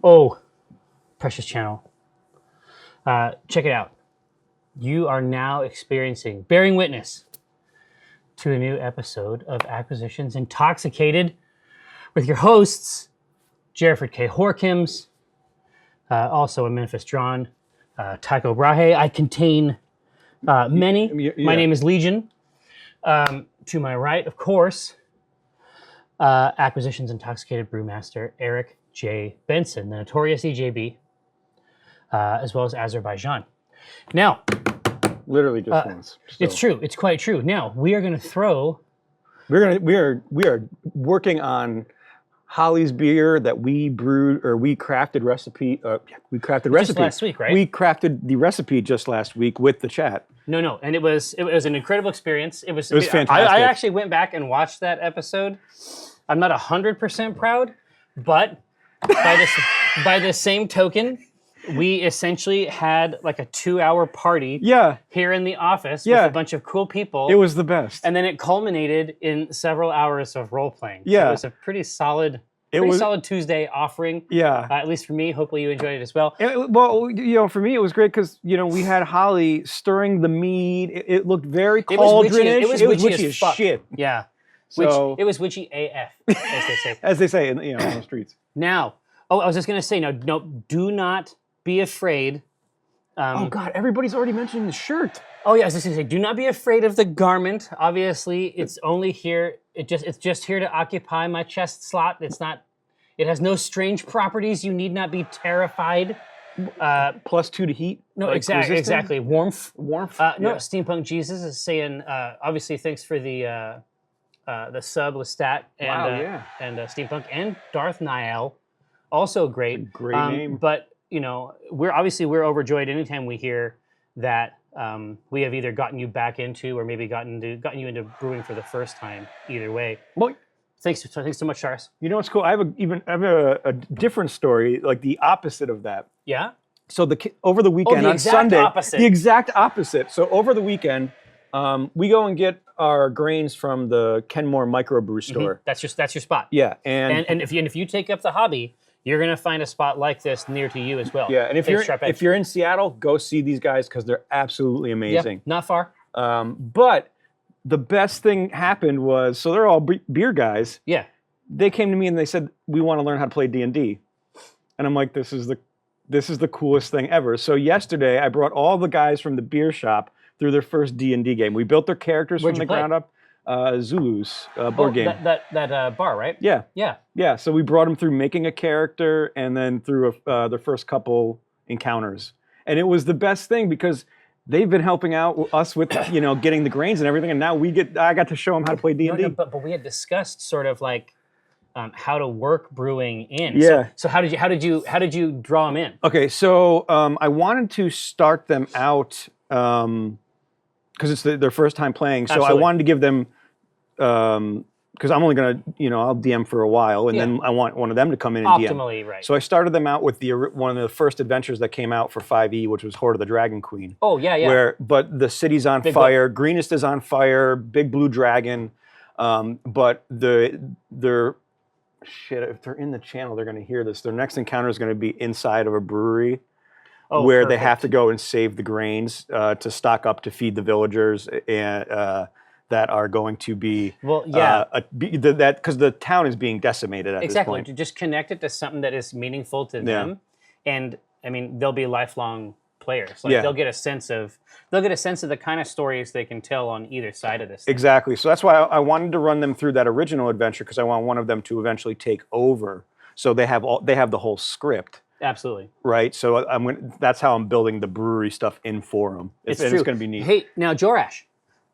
Oh, precious channel. Check it out. You are now bearing witness to a new episode of Acquisitions Intoxicated with your hosts, Jerford K. Holkins, also a Memphis Dran, Tycho Brahe. I contain many. Yeah. My name is Legion. To my right, of course, Acquisitions Intoxicated Brewmaster Eric J. Benson, the notorious EJB, as well as Azerbaijan. Now, literally just once. So. It's true. It's quite true. Now we are going to throw. We are working on Holly's beer that we brewed or we crafted recipe. Just last week, right? We crafted the recipe just last week with the chat. No, and it was an incredible experience. It was fantastic. I actually went back and watched that episode. I'm not 100% proud, but by the same token, we essentially had like a 2-hour party here in the office with a bunch of cool people. It was the best. And then it culminated in several hours of role playing. Yeah. So it was a pretty solid Tuesday offering. Yeah. At least for me. Hopefully you enjoyed it as well. Well, for me it was great because, we had Holly stirring the mead. It looked very cauldronish. It was witchy as fuck. Shit. Yeah. So, it was witchy AF, as they say. As they say in the streets. Now, I was just going to say, no, do not be afraid. Oh God, everybody's already mentioned the shirt. Oh yeah, I was just going to say, do not be afraid of the garment. Obviously, it's only here. It's just here to occupy my chest slot. It has no strange properties. You need not be terrified. +2 to heat. No, exactly. Warmth. No, Steampunk Jesus is saying. Obviously, thanks for the sub Lestat and Steampunk and Darth Niall, also great. Great name. But we're overjoyed anytime we hear that we have either gotten you back into or maybe gotten you into brewing for the first time. Either way. Well, thanks so much, Charles. You know what's cool? I have a different story, like the opposite of that. Yeah. So over the weekend on Sunday, the exact opposite. So over the weekend, we go and get our grains from the Kenmore microbrew store. Mm-hmm. That's your spot. Yeah, and if you take up the hobby, you're gonna find a spot like this near to you as well. Yeah, and if you're in Seattle, go see these guys because they're absolutely amazing. Yeah, not far. But the best thing happened was, so they're all beer guys. Yeah. They came to me and they said, we want to learn how to play D&D. And I'm like, this is the coolest thing ever. So yesterday I brought all the guys from the beer shop through their first D&D game. We built their characters from the ground up. Zulus board game. That bar, right? Yeah. Yeah. Yeah. So we brought them through making a character and then through their first couple encounters. And it was the best thing because they've been helping out us with getting the grains and everything, and now I got to show them how to play D&D. No, but we had discussed sort of like how to work brewing in. Yeah. So how did you draw them in? Okay, so I wanted to start them out because it's their first time playing. So Absolutely. I wanted to give them because I'm only gonna I'll DM for a while, and then I want one of them to come in and Optimally, DM. right. So I started them out with one of the first adventures that came out for 5e, which was Horde of the Dragon Queen. Oh yeah. But the city's on fire, Greenest is on fire, big blue dragon, but if they're in the channel, they're gonna hear this. Their next encounter is gonna be inside of a brewery. Where perfect. They have to go and save the grains to stock up to feed the villagers and that are going to be because the town is being decimated at this point. Exactly. To just connect it to something that is meaningful to them, and I mean they'll be lifelong players. They'll get a sense of the kind of stories they can tell on either side of this thing. Exactly. So that's why I wanted to run them through that original adventure because I want one of them to eventually take over. So they have the whole script. Absolutely. Right. So that's how I'm building the brewery stuff in for them. It's going to be neat. Hey, now Jorash,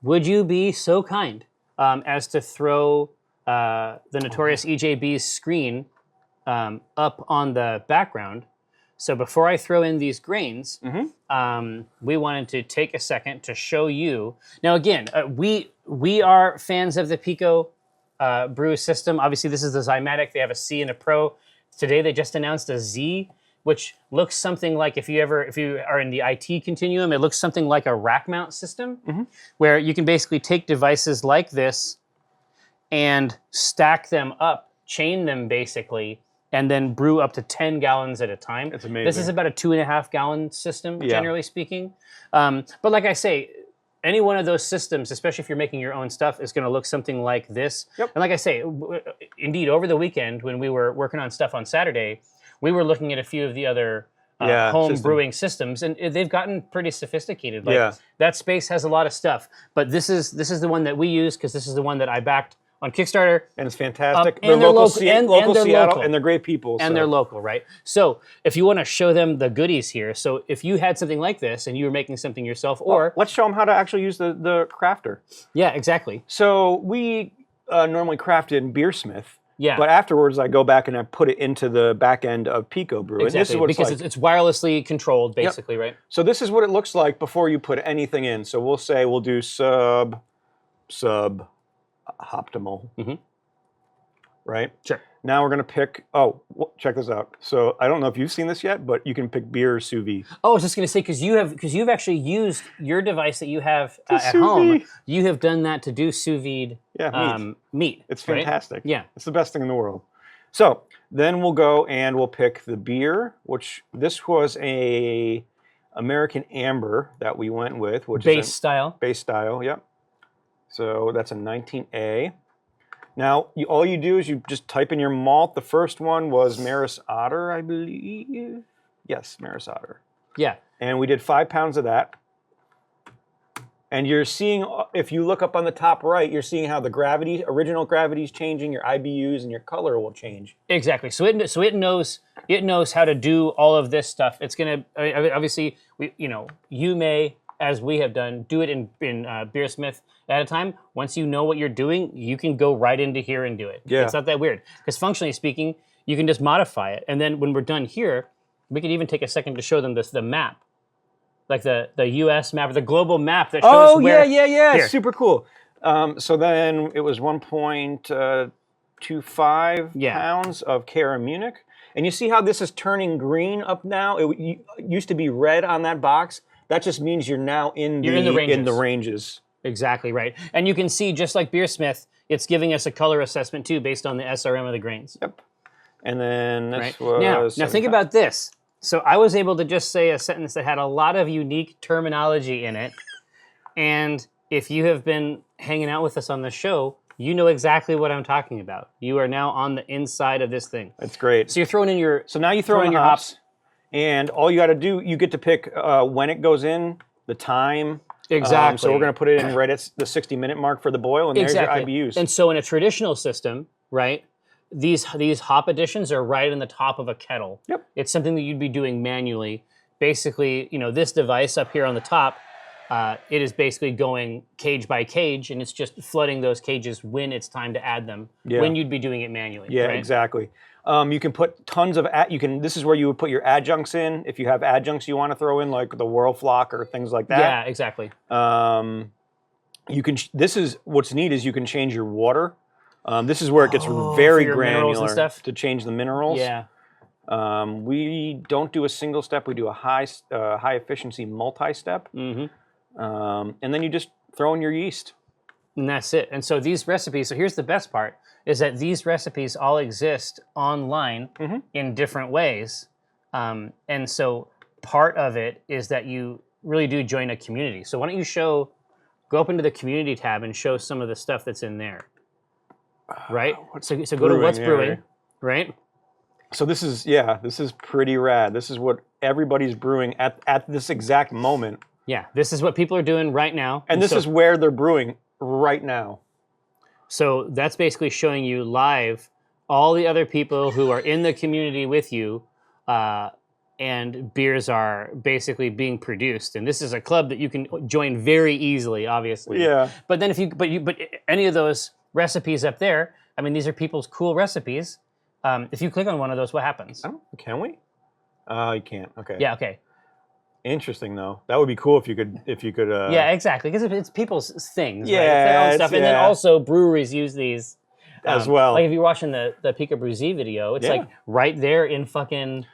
would you be so kind as to throw the notorious EJB's screen up on the background? So before I throw in these grains, we wanted to take a second to show you. Now again, we are fans of the Pico brew system. Obviously, this is the Zymatic. They have a C and a Pro. Today they just announced a Z, which looks something like, if you are in the IT continuum, it looks something like a rack mount system, where you can basically take devices like this and stack them up, chain them basically, and then brew up to 10 gallons at a time. It's amazing. This is about a 2.5 gallon system, generally speaking. But like I say, any one of those systems, especially if you're making your own stuff, is going to look something like this. Yep. And like I say, indeed, over the weekend when we were working on stuff on Saturday, we were looking at a few of the other home brewing systems, and they've gotten pretty sophisticated. Like, that space has a lot of stuff, but this is the one that we use because this is the one that I backed on Kickstarter. And it's fantastic. And they're local, and local they're Seattle, local. and they're great people. And they're local, right? So if you want to show them the goodies here, so if you had something like this and you were making something yourself, or... let's show them how to actually use the crafter. Yeah, exactly. So we normally craft in Beersmith. Yeah. But afterwards, I go back and I put it into the back end of Pico Brew. Exactly, and this is what because it's wirelessly controlled, basically, right? So this is what it looks like before you put anything in. So we'll say we'll do sub Hoptimal. Right? Sure. Now we're going to pick, check this out. So I don't know if you've seen this yet, but you can pick beer sous vide. Oh, I was just going to say, because you've actually used your device that you have at home. You have done that to do sous vide meat. It's fantastic. Right? Yeah. It's the best thing in the world. So then we'll go and we'll pick the beer, which this was a American Amber that we went with. Which base style. Base style, yep. So that's a 19A. Now, all you do is you just type in your malt. The first one was Maris Otter, I believe. Yes, Maris Otter. Yeah. And we did 5 pounds of that. And you're seeing, if you look up on the top right, you're seeing how the original gravity is changing, your IBUs and your color will change. Exactly. So it knows how to do all of this stuff. It's gonna obviously you may, as we have done, do it in Beersmith at a time. Once you know what you're doing, you can go right into here and do it. Yeah. It's not that weird. Because functionally speaking, you can just modify it. And then when we're done here, we could even take a second to show them the map. Like the US map, or the global map that shows where... yeah. Here. Super cool. So then it was 1.25 pounds of Cara Munich. And you see how this is turning green up now? It used to be red on that box. That just means you're now in the ranges. Exactly right. And you can see, just like Beersmith, it's giving us a color assessment too based on the SRM of the grains. Yep. And then this was... Now think about this. So I was able to just say a sentence that had a lot of unique terminology in it. And if you have been hanging out with us on the show, you know exactly what I'm talking about. You are now on the inside of this thing. That's great. So you're throwing in your... So now you throw in your hops. And all you got to do, you get to pick when it goes in, the time. Exactly. So we're going to put it in right at the 60-minute mark for the boil, and there's your IBUs. And so in a traditional system, right, these hop additions are right in the top of a kettle. Yep. It's something that you'd be doing manually. Basically, this device up here on the top, it is basically going cage by cage, and it's just flooding those cages when it's time to add them, when you'd be doing it manually. Yeah, right? Exactly. You can put tons of, this is where you would put your adjuncts in, if you have adjuncts you want to throw in, like the Whirlflock or things like that. Yeah, exactly. This is, what's neat is you can change your water. This is where it gets very granular to change the minerals. Yeah. We don't do a single step, we do a high efficiency multi-step. And then you just throw in your yeast. And that's it. And so these recipes, so here's the best part, is that these recipes all exist online in different ways. And so part of it is that you really do join a community. So why don't you go up into the community tab and show some of the stuff that's in there. Right? So go to What's Brewing, right? So this is pretty rad. This is what everybody's brewing at this exact moment. Yeah, this is what people are doing right now. And this is where they're brewing right now. So that's basically showing you live all the other people who are in the community with you, and beers are basically being produced. And this is a club that you can join very easily, obviously. Yeah. But then but any of those recipes up there, I mean, these are people's cool recipes. If you click on one of those, what happens? Oh, can we? You can't. Okay. Yeah. Okay. Interesting, though. That would be cool if you could. Yeah, exactly. Because it's people's things. Yeah. Right? It's their own stuff, and then also breweries use these as well. Like if you're watching the Pico Brew Z video, it's like right there in fucking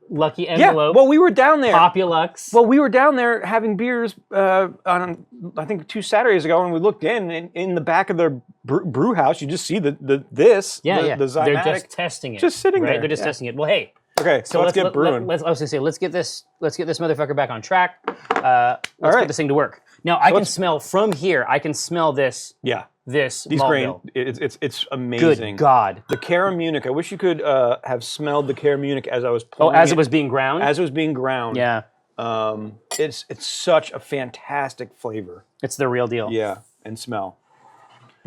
Lucky Envelope. Yeah, well, we were down there. Populux. Well, we were down there having beers on, I think, 2 Saturdays ago, and we looked in the back of their brew house. You just see the Zymatic. They're just testing it. Just sitting there. They're just testing it. Well, hey. Okay, so let's get brewing. I was going to say, let's get this motherfucker back on track. Let's get this thing to work. Now, I can smell from here. I can smell this. Yeah. These malt bill. It's amazing. Good God. The Cara Munich. I wish you could have smelled the Cara Munich as I was pouring as it was being ground? As it was being ground. Yeah. It's such a fantastic flavor. It's the real deal. Yeah, and smell.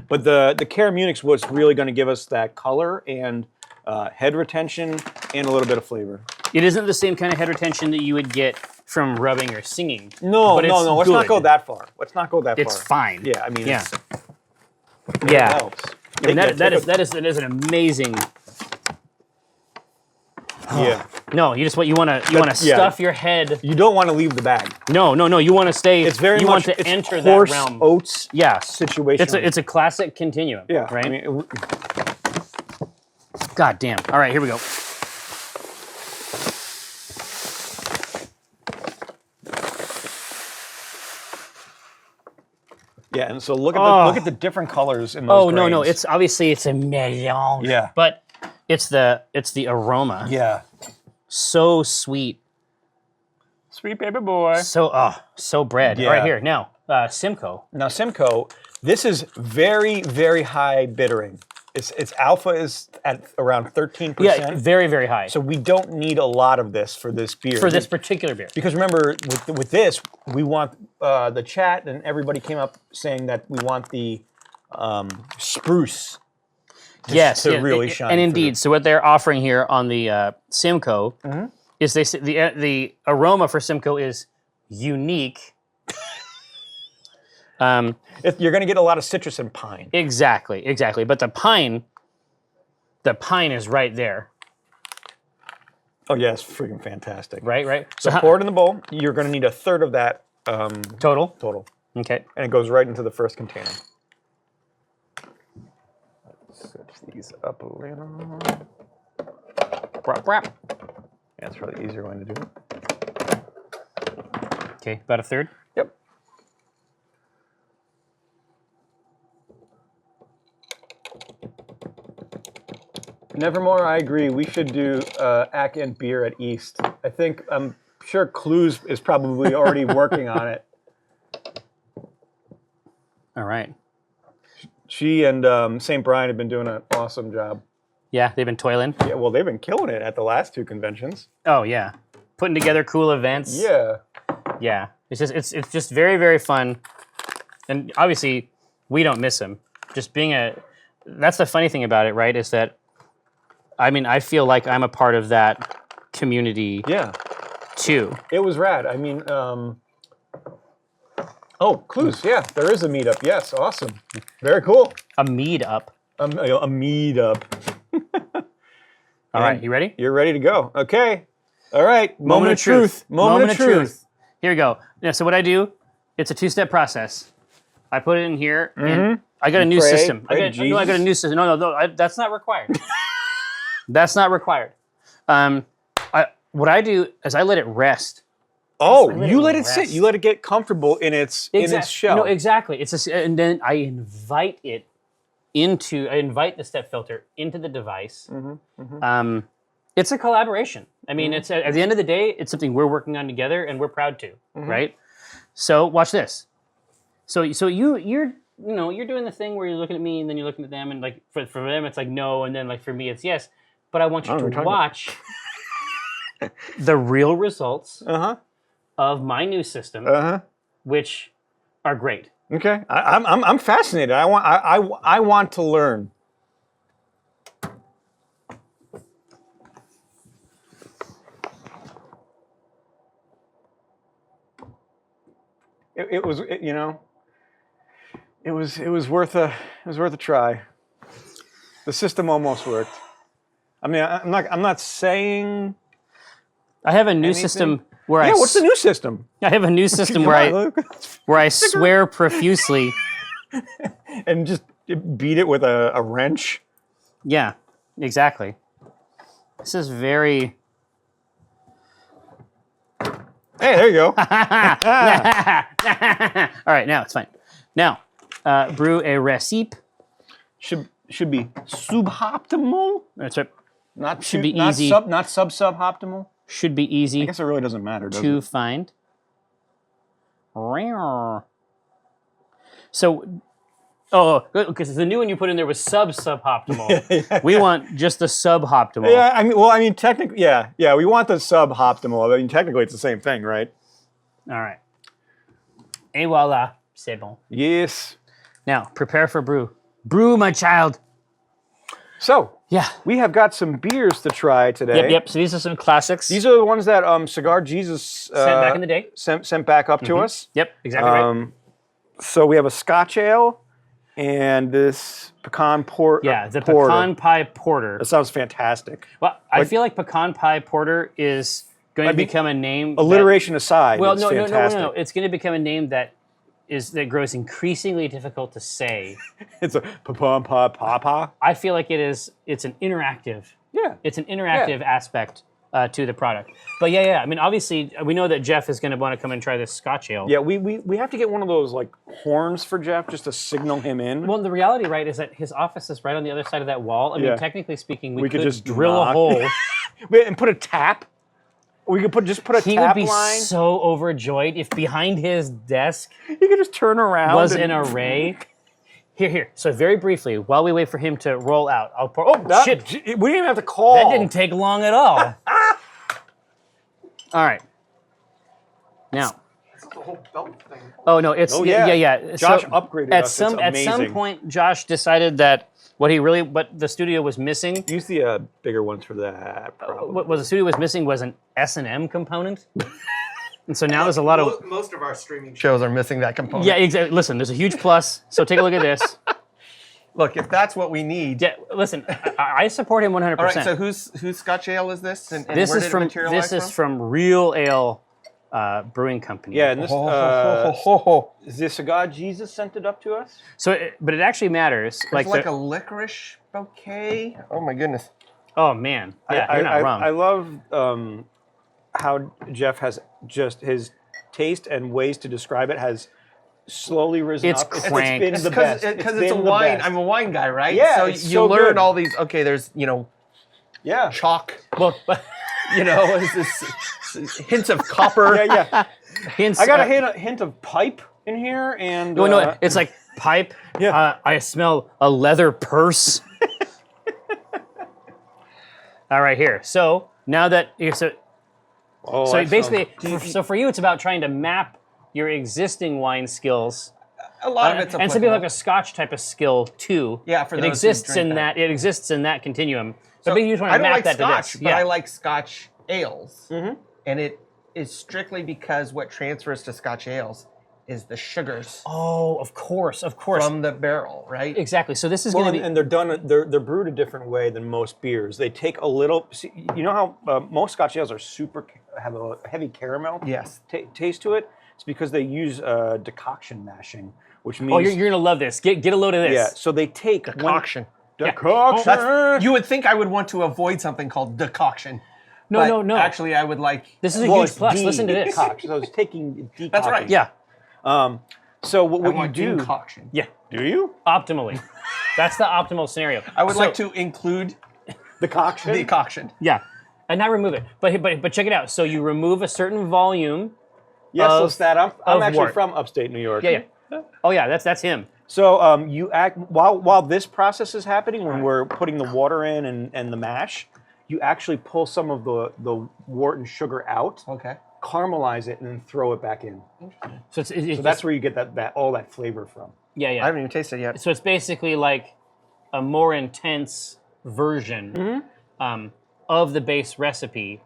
But the Cara Munich's what's really going to give us that color and head retention and a little bit of flavor. It isn't the same kind of head retention that you would get from rubbing or singing. No. Let's not go that far. It's fine. Yeah, I mean, yeah. It helps. I mean, that is an amazing. Yeah. No, you want to stuff your head. You don't want to leave the bag. No. You want to stay. It's very you much want to enter horse that realm. Oats. Yeah. Situation. It's a classic continuum. Yeah. Right. I mean, God damn. All right, here we go. Yeah, and so look at the different colors in those grains. No, it's obviously a mélange. Yeah. But it's the aroma. Yeah. So sweet. Sweet baby boy. So bread. Yeah. All right, here. Now, Simcoe. Now Simcoe, this is very, very high bittering. Its alpha is at around 13%. Yeah, very, very high. So we don't need a lot of this for this beer. For this particular beer. Because remember, with this, we want the chat, and everybody came up saying that we want the spruce to really shine. And indeed, so what they're offering here on the Simcoe is they say the aroma for Simcoe is unique. You're going to get a lot of citrus and pine. Exactly. But the pine is right there. Oh yeah, it's freaking fantastic. Right. So pour it in the bowl. You're going to need a third of that total. Okay. And it goes right into the first container. Let's switch these up a little. Brap. That's probably the easier way to do it. Okay, about a third. Yep. Nevermore, I agree. We should do Ack and beer at East. I'm sure Clues is probably already working on it. All right. She and St. Brian have been doing an awesome job. Yeah, they've been toiling. Yeah, well, they've been killing it at the last 2 conventions. Oh yeah, putting together cool events. Yeah. Yeah, it's just very, very fun, and obviously we don't miss them. Just being that's the funny thing about it, right? Is that, I mean, I feel like I'm a part of that community. Yeah. Too. It was rad. I mean, Clues. Yeah, there is a meetup. Yes, awesome. Very cool. A meetup. A meetup. All right, you ready? You're ready to go. Okay. All right. Moment of truth. Moment of truth. Here we go. Yeah, so what I do, it's a 2-step process. I put it in here, and I got a new system. I got a new system. No, that's not required. That's not required. What I do is I let it rest. Oh, you let it sit. You let it get comfortable in its shell. No, exactly. And then I invite the step filter into the device. It's a collaboration. I mean, it's at the end of the day, it's something we're working on together, and we're proud to, right? So watch this. So you're doing the thing where you're looking at me and then you're looking at them, and like for them it's like no, and then like for me it's yes. But I want you to watch the real results of my new system, which are great. Okay, I'm fascinated. I want to learn. It was worth a try. The system almost worked. I mean, I'm not saying. I have a new system where what's the new system? I have a new system where I swear profusely and just beat it with a wrench. Yeah, exactly. This is very. Hey, there you go. All right, now it's fine. Now, brew a recipe. Should be suboptimal. That's right. Not Should be not easy. Not suboptimal. Should be easy I guess it really doesn't matter, does to it? find. So, because the new one you put in there was suboptimal. We want just the suboptimal. Yeah, I mean, technically, yeah, we want the suboptimal. I mean, technically, it's the same thing, right? All right. Et voila, c'est bon. Yes. Now, prepare for brew. Brew, my child. So, Yeah. we have got some beers to try today. Yep. So these are some classics. These are the ones that Cigar Jesus sent back in the day. sent back up to us. Yep, exactly right. So we have a Scotch ale and this pecan porter. Yeah, the pecan pie porter. That sounds fantastic. Well, I feel like pecan pie porter is going to become a name. Alliteration aside, Well, it's no. fantastic. It's going to become a name that grows increasingly difficult to say. It's a pecan pie papa. I feel like it's an interactive. Yeah. It's an interactive aspect to the product. But yeah. I mean, obviously, we know that Jeff is going to want to come and try this Scotch ale. Yeah, we have to get one of those like horns for Jeff just to signal him in. Well, the reality, right, is that his office is right on the other side of that wall. I mean, technically speaking, we could just drill knock. a hole. And put a tap. We could just put a He tap would be line. so overjoyed if behind his desk You could just turn around. was an array. Here. So very briefly, while we wait for him to roll out, I'll pour. Oh, shit. We didn't even have to call. That didn't take long at all. All right. Now. It's the whole belt thing. Oh no, it's yeah. Josh So upgraded at us. some It's at some amazing. point, Josh decided that what the studio was missing. Use the bigger ones for that. Probably. What the studio was missing was an S&M component. And so now there's a lot of Most of our streaming shows are missing that component. yeah. Exactly. Listen, there's a huge plus. So take a look at this. Look, if that's what we need. Yeah, listen, I support him 100%. All right. So whose Scotch ale is this? And this where is did it from materialize from Real Ale Brewing Company. Yeah, and this Ho. is the Cigar Jesus sent it up to us. So, but it actually matters. It's like a licorice bouquet. Oh my goodness. oh man, yeah, you're not wrong. I love how Jeff has just his taste and ways to describe it has slowly risen It's up. crank. It's been the best. Because it's a been the wine. best. I'm a wine guy, right? Yeah, So it's you so learn good. all these. Okay, there's Yeah. chalk. well, Is this hints of copper. Yeah. hints. I got a hint of pipe in here, and No, it's like pipe. Yeah. I smell a leather purse. All right, here. So now that so basically, so for you, it's about trying to map your existing wine skills. A lot of it's and some people have applicable. a Scotch type of skill too. Yeah, for it those who exists drink in that. It exists in that continuum. So So maybe you just want I to don't map like that Scotch, to this. but Yeah. I like Scotch ales. And it is strictly because what transfers to Scotch ales is the sugars Oh, of course. from the barrel, right? Exactly. So this is Well, going to be. and they're done. They're brewed a different way than most beers. They take a little. See, you know how most Scotch ales are have a heavy caramel Yes. taste to it. It's because they use decoction mashing, which means Oh, you're going to love this. Get a load of this. yeah. So they take Decoction. decoction. You would think I would want to avoid something called decoction. No, but no. Actually, I would like. This is a Well, huge it's plus. Listen to this. decoction. So it's taking decoction. That's right. Yeah. So what I you want do? decoction. Yeah. Do you Optimally. That's the optimal scenario. I would So- like to include decoction? decoction. Yeah. And not remove it. But check it out. So you remove a certain volume. Yes, of- so it's that. I'm of actually wort. from upstate New York. Yeah. Oh yeah, that's him. So you act while this process is happening, when we're putting the water in and the mash, you actually pull some of the wort and sugar out, Okay. caramelize it, and then throw it back in. So it's So that's where you get that all that flavor from. yeah. I haven't even tasted it yet. So it's basically like a more intense version of the base recipe.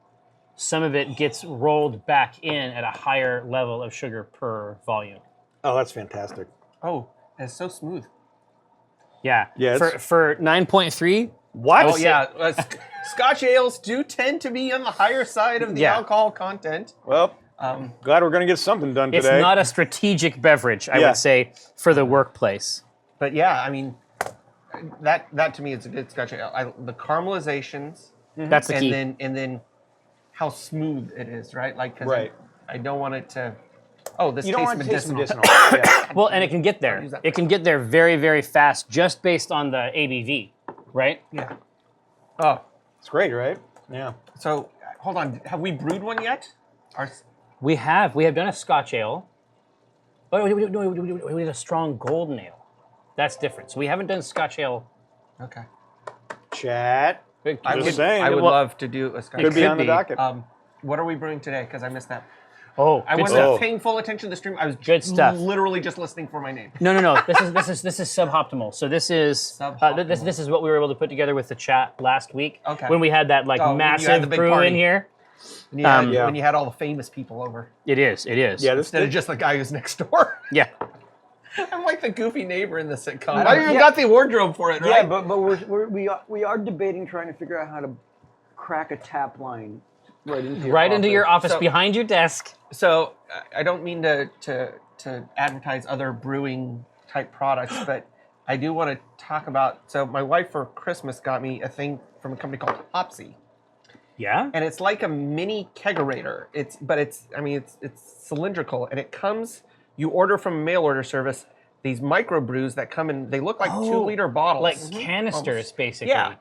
Some of it gets rolled back in at a higher level of sugar per volume. Oh, that's fantastic. Oh, it's so smooth. Yeah. Yeah, For 9.3. What? Oh yeah, Scotch ales do tend to be on the higher side of the Yeah. alcohol content. Well, glad we're going to get something done It's today. not a strategic beverage, I Yeah. would say, for the workplace. But yeah, I mean, that to me is a good Scotch ale. The caramelizations, That's the key. and then how smooth it is, right? Like, 'cause Right. I don't want it to. Oh, this You don't tastes want it to taste medicinal. medicinal. Yeah. Well, and it can get there. use that. It can get there very, very fast just based on the ABV, right? Yeah. Oh, It's great, right? Yeah. so hold on. Have we brewed one yet? We have done a Scotch ale. Oh, we did a strong golden ale. That's different. So we haven't done Scotch ale. Okay. Chat. I Just would, saying. I would Well, love to do a Scotch. Could be could on the be. docket. What are we brewing today? Because I missed that. Oh, I good wasn't stuff. paying full attention to the stream. I was Good stuff. literally just listening for my name. No. This is suboptimal. So this is this is what we were able to put together with the chat last week. Okay. When we had that when you had massive the big brew party. in here. Yeah, when you had all the famous people over It is. Yeah, this instead of just the guy who's next door. Yeah. I'm like the goofy neighbor in the sitcom. I I don't- even yeah. got the wardrobe for it, right? Yeah, but we are debating trying to figure out how to crack a tap line right into your office. office So- behind your desk. So I don't mean to advertise other brewing type products, but I do want to talk about. So my wife for Christmas got me a thing from a company called Hopsy, Yeah. and it's like a mini kegerator. It's cylindrical, and it comes. You order from a mail order service these micro brews that come in. They look like 2-liter bottles, Like canisters, basically. Yeah.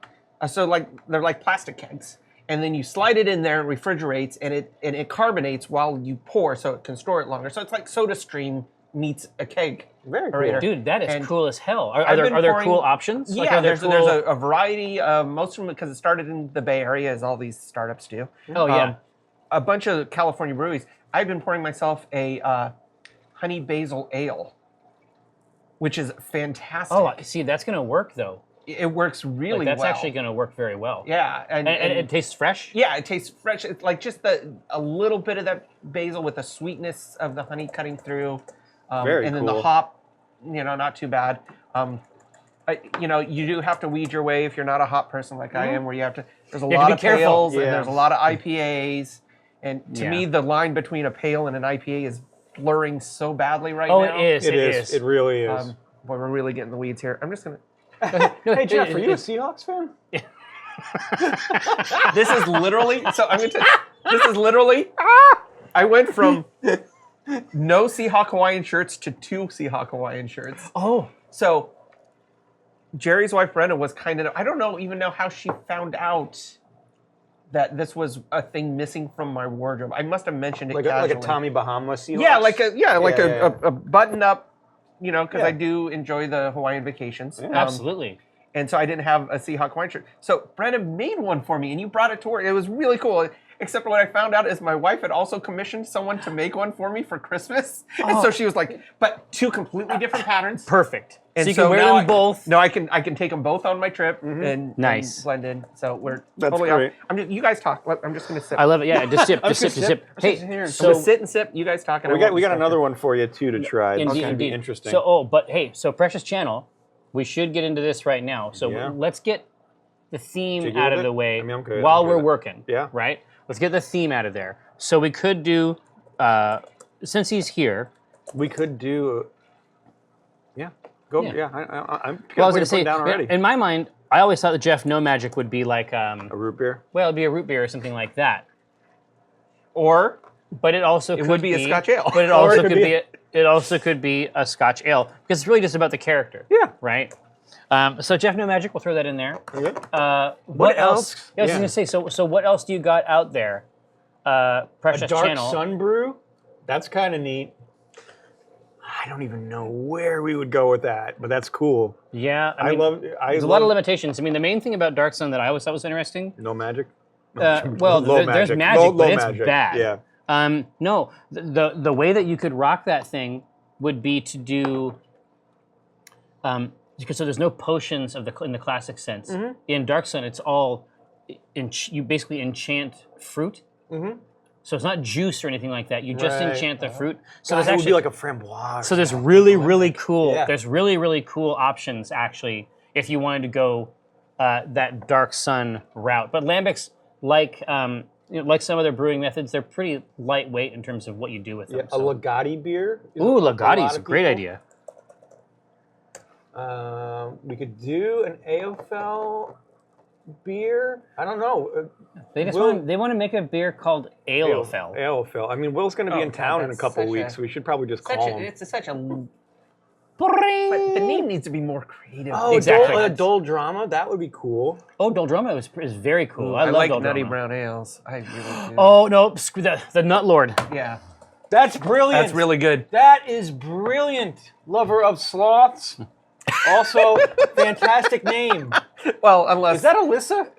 So they're like plastic kegs, and then you slide it in there and refrigerates, and it carbonates while you pour, so it can store it longer. So it's like SodaStream meets a keg. Very cool. aerator. Dude, that is And cool as hell. Are I've there been pouring- cool options? Yeah, are there there's a variety. Most of them because it started in the Bay Area, as all these startups do. Oh yeah. A bunch of California breweries. I've been pouring myself a honey basil ale, which is fantastic. Oh, see, that's gonna work though. It works really Like, that's well. actually gonna work very well. Yeah, And it tastes fresh. yeah, it tastes fresh. It's like just a little bit of that basil with the sweetness of the honey cutting through, Very and then the cool. hop, not too bad. You do have to weed your way if you're not a hop person like I am, where you have to. There's a have to lot be of careful. pales Yeah. and there's a lot of IPAs, and to Yeah. me the line between a pale and an IPA is blurring so badly right Oh, now. it is. It is. It really is. Boy, we're really getting the weeds here. I'm just gonna. Hey Jeff, are you a Seahawks fan? This is literally. So I'm gonna. This is literally. I went from no Seahawk Hawaiian shirts to 2 Seahawk Hawaiian shirts. Oh, So Jerry's wife Brenda was kind of. I don't even know how she found out that this was a thing missing from my wardrobe. I must have mentioned it Like a casually. Tommy Bahama Seahawks? Yeah, like Yeah. a button up. Because Yeah. I do enjoy the Hawaiian vacations. absolutely. And so I didn't have a Seahawk Hawaiian shirt. So Brenda made one for me, and you brought it to work. It was really cool. Except what I found out is my wife had also commissioned someone to make one for me for Christmas. And so she was like, but 2 completely different patterns. Perfect. And so you can wear now them both. No, I can take them both on my trip and Nice. blend in. So we're That's totally great. You guys talk. I'm just gonna sip. I love it. Yeah, just sip, I'm just sip, just just sip. I'm just Hey, here. I'm so gonna sit and sip. You guys talk. And We got another one for you too to try. It's indeed, gonna be indeed. interesting. So, but hey, so Precious Channel, we should get into this right now. So Yeah. let's get the theme Jiggy out with of it? the way I mean, I'm good. while I'm we're good. working. Yeah. Right. Let's get the theme out of there. So we could do, since he's here. we could do. Yeah. Go. Yeah. Yeah. I'm. Well, I was going gonna to say, down already. in my mind, I always thought that Jeff No Magic would be like, A root beer. well, it'd be a root beer or something like that. Or But it also could would be a Scotch ale. But it Or also it could could be- be. It also could be a Scotch ale because it's really just about the character. Yeah. Right. So Jeff No Magic, we'll throw that in there. Okay. What else? Yeah, I was Yeah. gonna say. So what else do you got out there? Precious A dark Channel. sun brew. That's kind of neat. I don't even know where we would go with that, but that's cool. Yeah, I mean, love. There's a lot of limitations. I mean, the main thing about Dark Sun that I always thought was interesting. No magic. Well, Low there's magic. magic, Low but it's magic. bad. Yeah. No, the way that you could rock that thing would be to do. Because so there's no potions in the classic sense. Mm-hmm. In Dark Sun, it's all you basically enchant fruit. Mm-hmm. So it's not juice or anything like that. You just Right. enchant the fruit. So God, there's it would actually be like a framboise. so there's really cool. Yeah. There's really cool options actually if you wanted to go that Dark Sun route. But lambics, like like some other brewing methods, they're pretty lightweight in terms of what you do with them. Yeah, a Lagatti beer. Ooh, lot Lagotti's a of great people. idea. We could do an AOFL. beer. I don't know. They just want to make a beer called Alefell. Alefell. I mean, Will's going to be in town in a couple weeks. We should probably just call him. It's such a. But the name needs to be more creative. Oh, exactly. Dull Drama. That would be cool. Oh, Dull Drama is very cool. I love like Dull Nutty Drama. Brown Ales. I really do. Oh no, screw the Nut Lord. Yeah. That's brilliant. That's really good. That is brilliant. Lover of sloths. Also, fantastic name. Well, unless Is that Alyssa?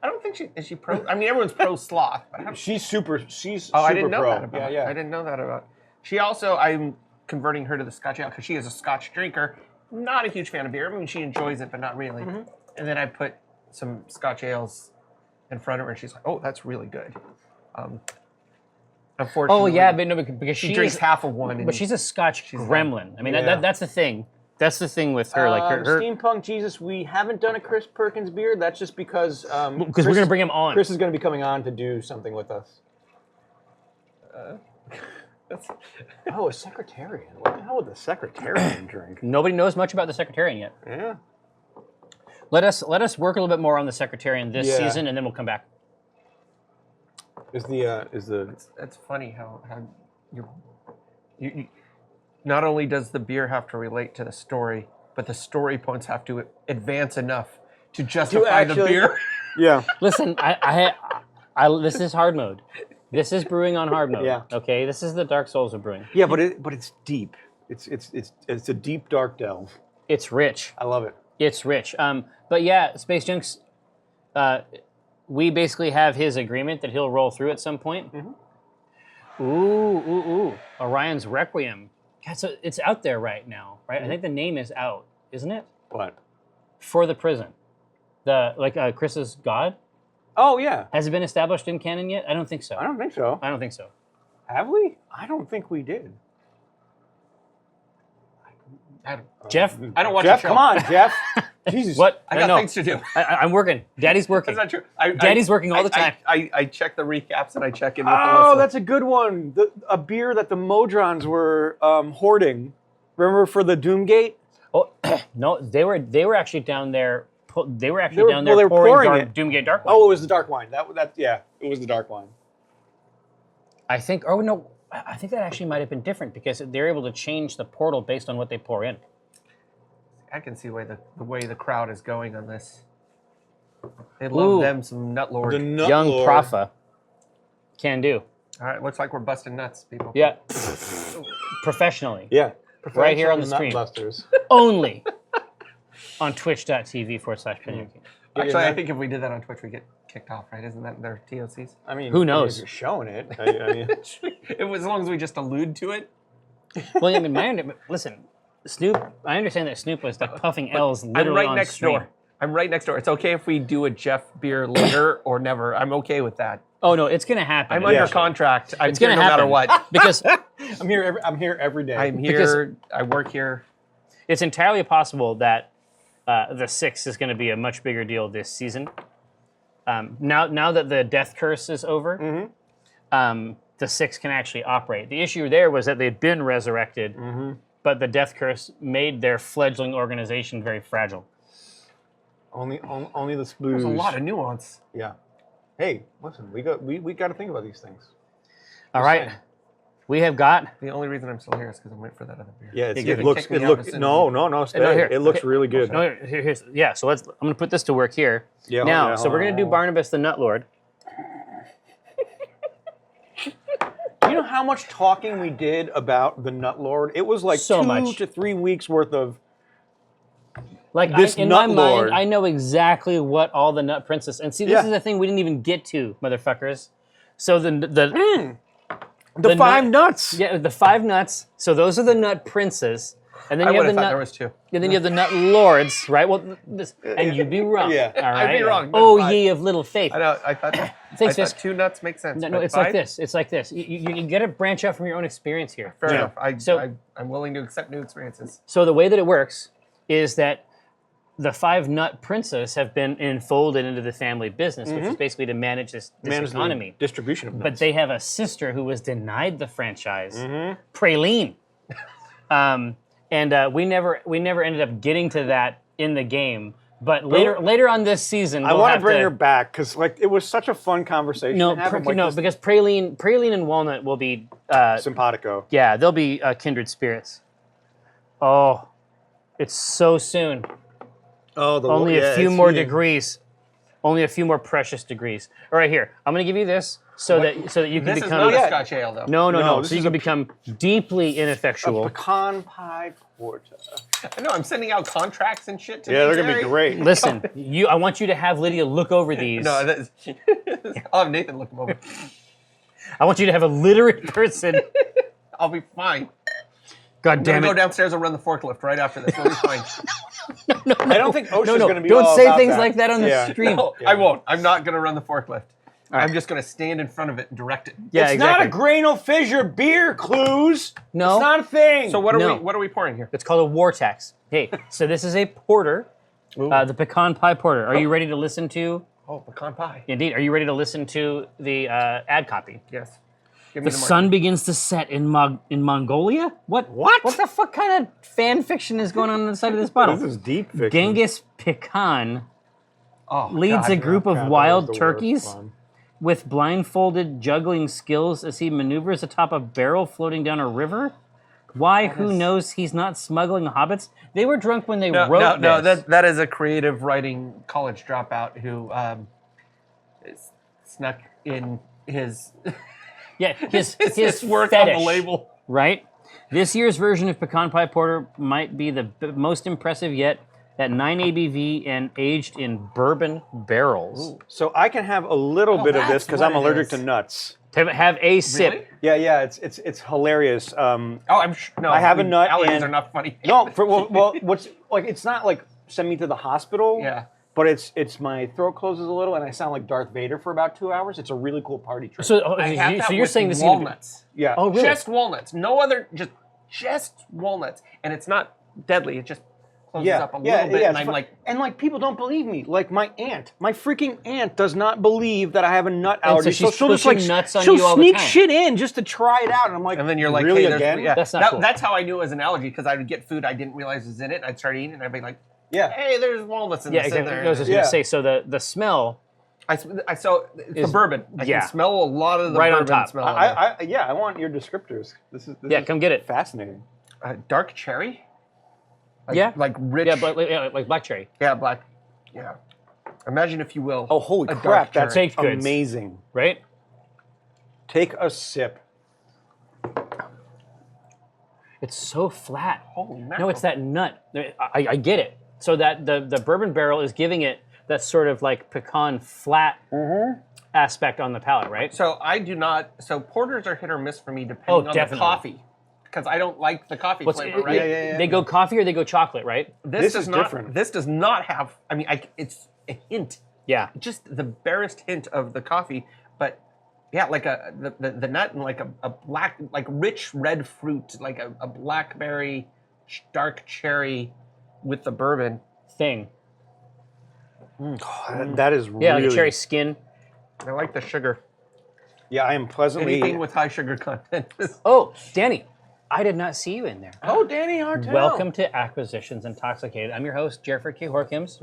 I don't think is she pro. I mean, everyone's pro sloth. But She's super. She's oh, super I didn't know pro. that about. Yeah. I didn't know that about. She also, I'm converting her to the Scotch ale because she is a Scotch drinker. Not a huge fan of beer. I mean, she enjoys it, but not really. Mm-hmm. And then I put some Scotch ales in front of her, and she's like, "Oh, that's really good." Unfortunately, Oh yeah, but no, because she drinks half of one. But she's a Scotch gremlin. I mean, Yeah. that's the thing. That's the thing with her. Like her Steampunk Jesus. We haven't done a Chris Perkins beer. That's just because we're gonna bring him on. Chris is going to be coming on to do something with us. Oh, a Secretarian. What the hell would the Secretarian drink? Nobody knows much about the Secretarian yet. Yeah. Let us work a little bit more on the Secretarian this Yeah. season, and then we'll come back. Is the It's funny how you not only does the beer have to relate to the story, but the story points have to advance enough to justify the beer. Yeah. Listen, this is hard mode. This is brewing on hard mode. Yeah. Okay, this is the Dark Souls of brewing. Yeah, but it's deep. It's a deep dark delve. It's rich. I love it. It's rich. But yeah, Space Junks. We basically have his agreement that he'll roll through at some point. Mm-hmm. Ooh. Orion's Requiem. God, so it's out there right now, right? I think the name is out, isn't it? What? For the prison. Chris's God? Oh yeah. Has it been established in canon yet? I don't think so. I don't think so. I don't think so. Have we? I don't think we did. Jeff? I don't watch Jeff, the show. come on, Jeff. Jesus. What? I got know. things to do. I'm working. Daddy's working. That's not true. Daddy's working all the time. I check the recaps and I check in with Oh, Alyssa. that's a good one. A beer that the Modrons were hoarding. Remember for the Doomgate? Oh no, they were actually down there. They were pouring it. Doomgate Dark Wine. Oh, it was the dark wine. It was the dark wine. I think. Oh no, I think that actually might have been different because they're able to change the portal based on what they pour in. I can see the way the crowd is going on this. They love them some Nut Lord. The Nut Young Lord. Profa can do. All right, looks like we're busting nuts, people. Yeah, professionally. Yeah. Right here on the Nut screen. Busters. Only on twitch.tv/Penny. Actually, I think if we did that on Twitch, we get kicked off, right? Isn't that their TOCs? I mean, Who knows? If you're showing it. I mean, It was as long as we just allude to it. Well, I mean, listen, Snoop. I understand that Snoop was like puffing L's I'm literally right on next stream. door. I'm right next door. It's okay if we do a Jeff beer later or never. I'm okay with that. Oh no, it's gonna happen. I'm under contract. I'm It's here gonna no happen matter what. because I'm here every day. I'm here. I work here. it's entirely possible that the 6 is going to be a much bigger deal this season. Now that the death curse is over, the 6 can actually operate. The issue there was that they'd been resurrected, but the death curse made their fledgling organization very fragile. Only the sploos. There's a lot of nuance. Yeah. Hey, listen, we got to think about these things. All right, saying. we have got. The only reason I'm still here is because I'm waiting for that other beer. Yeah, You're it gonna looks. kick It me out looks. as soon as No, stay. here. It looks Okay. really good. No, here's yeah. So I'm going to put this to work here. Yeah. Now, so we're going to do Barnabas the Nut Lord. Do you know how much talking we did about the Nut Lord? It was like So 2 much. to 3 weeks worth of. Like This in Nut my Lord. mind, I know exactly what all the Nut Princess. And see, this Yeah. is the thing we didn't even get to, motherfuckers. So The the 5 nut- nuts. yeah, the 5 nuts. So those are the Nut Princes, and then I you would have the have thought Nut. there was 2. And then you have the Nut Lords, right? Well, and you'd be wrong. Yeah. All right. I'd be wrong. Oh, That's fine. ye of little faith. I know. I thought. Thanks, I Fisk. thought 2 nuts make sense. No, but it's like 5? this. It's like this. You got to branch out from your own experience here. Fair enough. So- I'm willing to accept new experiences. So the way that it works is that the 5 Nut Princes have been enfolded into the family business, which is basically to manage this Manage the economy. distribution of nuts. But they have a sister who was denied the franchise, Praline. We never ended up getting to that in the game, But later on this season, I want to bring her back because like it was such a fun conversation. No, to have him, like, because praline and walnut will be simpatico. Yeah, they'll be kindred spirits. Oh, it's so soon. Oh, only a few more degrees. Only a few more precious degrees. All right, here. I'm going to give you this so that you can This become. is not a Scotch ale, though. No. So you can become deeply ineffectual. A pecan pie porter. I know. I'm sending out contracts and shit to Yeah, they're Jerry. gonna be great. Listen, I want you to have Lydia look over these. No, I'll have Nathan look them over. I want you to have a literate person. I'll be fine. God I'm damn gonna it! go downstairs and run the forklift right after this. We'll be fine. I don't think OSHA's No, going to be don't all say about things that. like that on the stream. No, I won't. I'm not gonna run the forklift. right. I'm just gonna stand in front of it and direct it. Yeah, It's exactly. not a Grainal Fissure beer, Clues. No. It's not a thing. So what No. are we pouring here? It's called a war tax. Hey, so this is a porter, the pecan pie porter. Are you ready to listen to? Oh, pecan pie. Indeed. Are you ready to listen to the ad copy? Yes. Give me The sun begins to set in Mongolia? What? What? What the fuck kind of fan fiction is going on the side of this bottle? This is deep fiction. Genghis Khan Oh, leads God, a group of God, that wild was the worst turkeys one. with blindfolded juggling skills as he maneuvers atop a barrel floating down a river. Why? Who knows? He's not smuggling hobbits. They were drunk when they wrote this. that is a creative writing college dropout who snuck in his Yeah, his work fetish, on the label. right? This year's version of Pecan Pie Porter might be the most impressive yet. At 9 ABV and aged in bourbon barrels. So I can have a little bit of this that's because what I'm it allergic is. to nuts. Have a sip. Really? Yeah, it's hilarious. Oh, I'm sure. No, I have a nut allergies and- are not funny. No, well, what's like? It's not like send me to the hospital. Yeah. But it's my throat closes a little and I sound like Darth Vader for about 2 hours. It's a really cool party trick. So, I have that so you're with saying this is gonna be- walnuts. yeah. Oh, really? Just walnuts. No other. Just walnuts, and it's not deadly. It just closes up a little bit, and I'm like, and like people don't believe me. Like my freaking aunt does not believe that I have a nut allergy. so she's she'll just like pushing nuts on she'll you all the sneak time. shit in just to try it out, and I'm like, and then you're like, really hey, there's- again? Yeah, That's not cool. That's how I knew it was an allergy because I would get food I didn't realize was in it. I'd start eating, and I'd be like, Yeah. hey, there's walnuts in Yeah, this exactly. in I was there. just gonna say. So the smell. I so it's the bourbon. I yeah. can smell a lot of the Right on bourbon top. smell. in there. I want your descriptors. This is Come get it. fascinating. Dark cherry. Like rich. Yeah, but like black cherry. Yeah, black. Yeah. Imagine if you will. Oh, holy a dark crap! That's cherry. Baked goods. amazing. Right? Take a sip. It's so flat. Holy mackerel. No, it's that nut. I get it. So that the bourbon barrel is giving it that sort of like pecan flat aspect on the palate, right? So I do not. So porters are hit or miss for me depending on definitely. the coffee, because I don't like the coffee flavor. Right. Yeah. They go coffee or they go chocolate, right? This does is not, different. This does not have. I mean, it's a hint, Yeah. just the barest hint of the coffee, but yeah, like the nut and like a black, like rich red fruit, like a blackberry, dark cherry, with the bourbon. Thing. That is Yeah, really like a cherry skin. I like the sugar. Yeah, I am pleasantly. Anything with high sugar content. Oh, Danny, I did not see you in there. Oh, Danny Hartel. Welcome to Acquisitions Intoxicated. I'm your host, Jeffrey K. Horkins.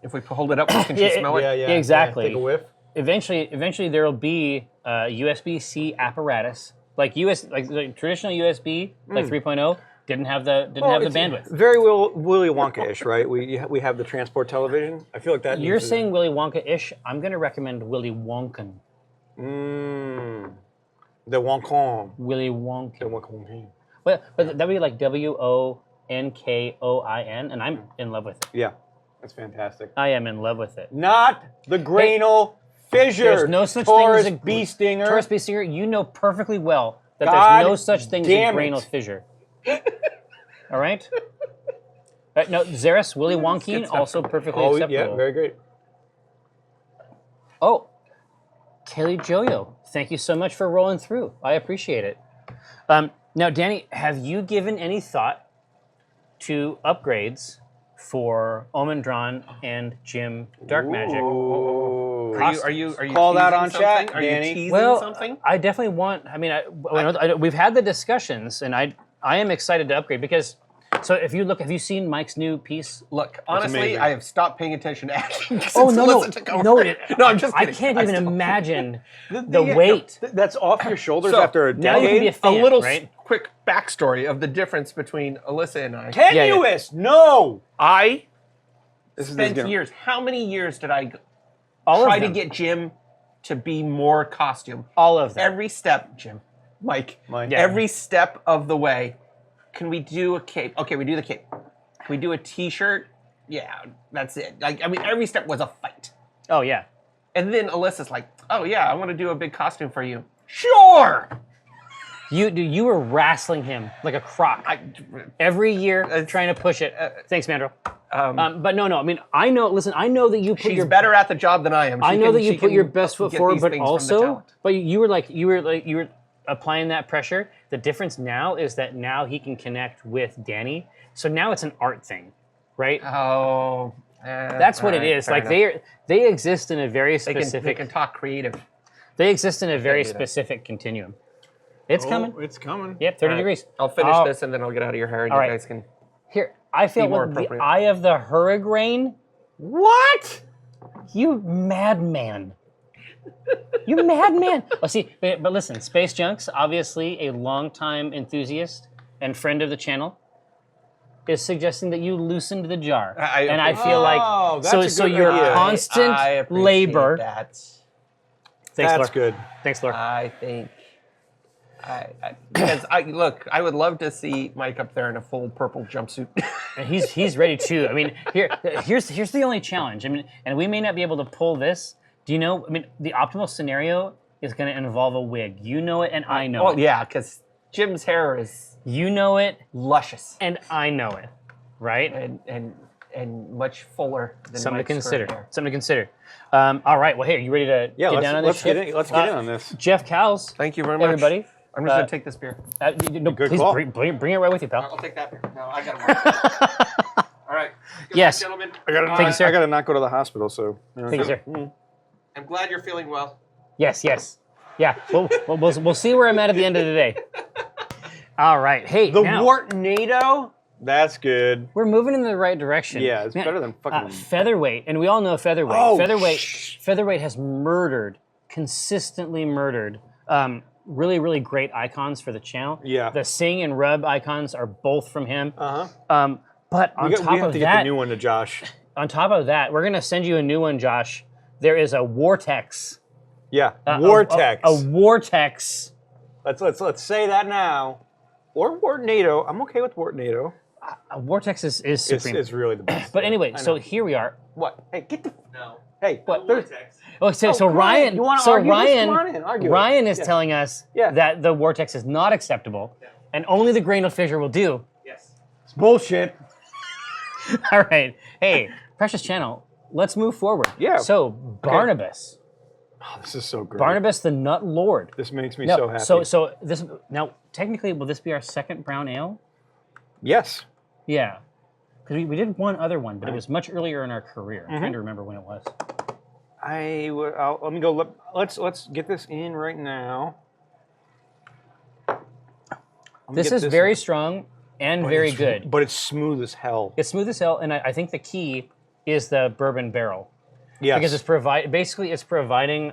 If we hold it up, can she smell it? Yeah, Exactly. Take a whiff. Eventually, there will be a USB-C apparatus, like traditional USB, like 3.0. Didn't have the bandwidth. Very Willy Wonka-ish, right? We have the transport television. I feel like that. You're needs to- saying Willy Wonka-ish. I'm going to recommend Willy Wonkin. The Wonka. Willy Wonkin. The Wonka. But that would be like Wonkoin, and I'm in love with it. Yeah, that's fantastic. I am in love with it. Not the Grainal Fissure. There's no such Taurus thing as a bee stinger. Taurus bee stinger. You know perfectly well that God there's no such thing as a damn it. grainal fissure. All right. No, Xeris, Willy Wonkin, also perfectly acceptable. Yeah, very great. Oh, Kelly Joyo, thank you so much for rolling through. I appreciate it. Now, Danny, have you given any thought to upgrades for Omin Dran and Jim Dark Magic? Are you Call that teasing on something? chat, Are Danny. you teasing Well, something? I definitely want. I mean, we've had the discussions, and I am excited to upgrade because So if you look, have you seen Mike's new piece? Look, honestly, amazing. I have stopped paying attention to acting. Oh no, no, no! No, I'm just I kidding. can't even imagine the Yeah, weight. that's off your shoulders So, after a now you can be a decade. fan, A little right? quick backstory of the difference between Alyssa and I. Tenuous. No. I This spent gonna- years. How many years did I All try of to them. get Jim to be more costume? All of them. Every step, Jim, Mike. Mike. Yeah. Every step of the way. Can we do a cape? Okay, we do the cape. Can we do a T-shirt? Yeah, that's it. Like, I mean, every step was a fight. Oh yeah. And then Alyssa's like, "Oh yeah, I want to do a big costume for you." Sure. You were wrestling him like a croc every year, trying to push it. Thanks, Mandro. But no. I mean, I know. Listen, I know that you put She's your better at the job than I am. I She know can- that you she put can your best foot get forward, these but things from the also, talent. but you were applying that pressure. The difference now is that now he can connect with Danny. So now it's an art thing, right? Oh, That's what it is. Like they exist in a very they can specific. talk creative. They exist in a very do that. specific continuum. It's coming. It's coming. Yep, 30 All right, degrees. I'll finish Oh, this and then I'll get out of your hair and all you right. guys can. Here, I feel Be more with the appropriate. eye of the hurricane. What? You madman. You madman. Oh, see, but listen, Space Junks, obviously a longtime enthusiast and friend of the channel, is suggesting that you loosened the jar. And I feel Oh, like that's a so good your idea. constant I appreciate labor. That. Thanks, That's Laura. good. Thanks, Laura. I think. Because I would love to see Mike up there in a full purple jumpsuit. And he's ready too. I mean, here's the only challenge. I mean, and we may not be able to pull this. Do you know? I mean, the optimal scenario is going to involve a wig. You know it, and I know Oh it. yeah, because Jim's hair is You know it, luscious and I know it, right? and much fuller than Something to Mike's current consider. hair. Something to consider. All right. Well, here, you ready to Yeah, get down on this? let's get in. Let's get in on this. Jeff Cowles. Thank you very much, everybody. I'm just gonna take this beer. No, Good please call. bring it right with you, pal. I'll take that beer. No, I got it. All right. Good Yes. luck, gentlemen. Thank you, sir. I got to not go to the hospital, so. Thank you, sir. I'm glad you're feeling well. Yes. Yeah. We'll see where I'm at the end of the day. All right. Hey, The now, Wartnado? That's good. we're moving in the right direction. Yeah, it's better than fucking- featherweight, and we all know featherweight. Oh, Featherweight has consistently murdered. Really, really great icons for the channel. Yeah. The Sing and Rub icons are both from him. Uh-huh. But on We top have of to get that, the new one to Josh. on top of that, we're gonna send you a new one, Josh. There is a Vortex. Yeah, A- Vortex. A Vortex. Let's say that now. Or Wartnado. I'm okay with Wartnado. A Vortex is It's, supreme. it's really the best. But anyway, I so know. here we are. What? Hey, get the. No. Hey, What? Vortex. Oh, so come on, Ryan, you wanna so argue this? Ryan, Come on in, argue it. Ryan is Yeah. telling us Yeah. that the Vortex is not acceptable, and only the grain of fissure will do. Yes. It's bullshit. All right, hey, Precious Channel, let's move forward. Yeah. So Barnabas, Oh, this is so great. Barnabas the Nut Lord. This makes me No, so happy. so this now technically will this be our second brown ale? Yes. Yeah, because we did one other one, but it was much earlier in our career. Mm-hmm. I'm trying to remember when it was. Let me go. Let's get this in right now. This is very strong and very good. But it's smooth as hell. It's smooth as hell, and I think the key is the bourbon barrel. Yes. Because it's providing.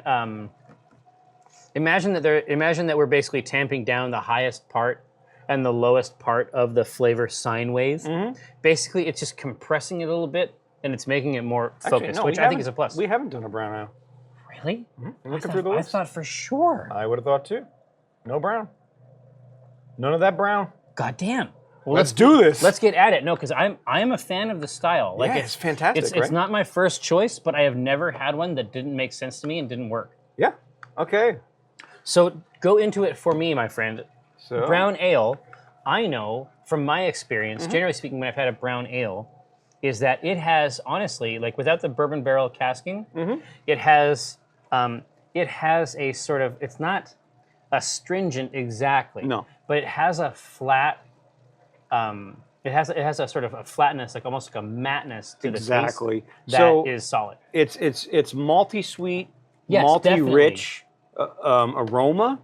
Imagine that we're basically tamping down the highest part and the lowest part of the flavor sine wave. Mm-hmm. Basically, it's just compressing it a little bit and it's making it more focused, which I think is a plus. We haven't done a brown ale. Really? Looking through the I list. thought for sure. I would have thought too. No brown. None of that brown. God damn. Well, Let's do this. Let's get at it. No, because I am a fan of the style. Yeah, it's fantastic, It's right? not my first choice, but I have never had one that didn't make sense to me and didn't work. Yeah. Okay. So go into it for me, my friend. So Brown ale, I know from my experience, Mm-hmm. generally speaking, when I've had a brown ale, is that it has, honestly, like without the bourbon barrel casking, Mm-hmm. it has a sort of, it's not astringent exactly. No. But it has a flat, it has a sort of a flatness, like almost like a matness to Exactly. the taste that So- is solid. it's malty sweet, Yes, malty definitely. rich aroma,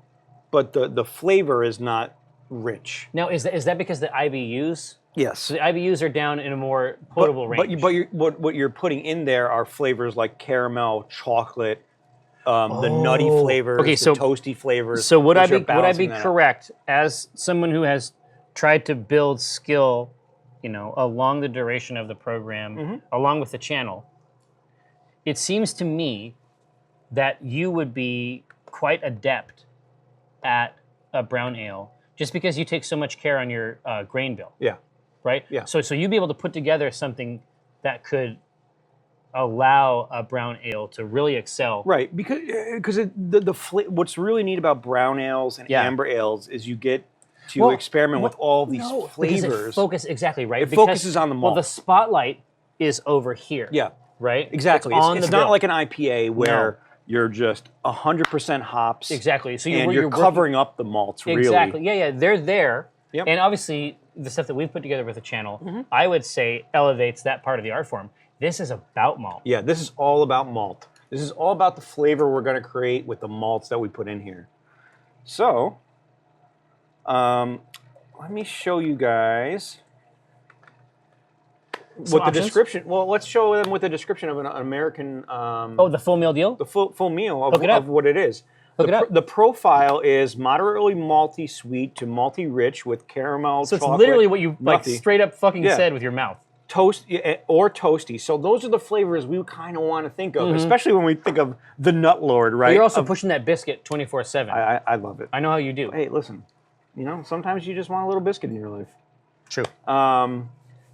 but the flavor is not rich. Now, is that because the IBUs Yes. So the IBUs are down in a more potable range. What you're putting in there are flavors like caramel, chocolate, the nutty flavors, okay, so, the toasty flavors. So would I be balancing that out. correct as someone who has tried to build skill, along the duration of the program, along with the channel? It seems to me that you would be quite adept at a brown ale, just because you take so much care on your grain bill. Yeah. Right? Yeah. So you'd be able to put together something that could allow a brown ale to really excel. Right, because what's really neat about brown ales and amber ales is you get to experiment with all these flavors. Exactly, right? It focuses on the malt. Well, the spotlight is over here. Yeah. Right? Exactly. It's not like an IPA where you're just 100% hops. Exactly. So you're covering up the malts, really. Exactly. Yeah, they're there. Yep. And obviously, the stuff that we've put together with the channel, I would say elevates that part of the art form. This is about malt. Yeah, this is all about malt. This is all about the flavor we're going to create with the malts that we put in here. So, let me show you guys what the description. Well, let's show them with the description of an American. The full meal deal. The full meal of what it is. The profile is moderately malty sweet to malty rich with caramel. So chocolate, it's literally what you straight up fucking said with your mouth. Toast or toasty. So those are the flavors we kind of want to think of, especially when we think of the Nut Lord, right? But you're also pushing that biscuit 24/7. I love it. I know how you do. Hey, listen, sometimes you just want a little biscuit in your life. True.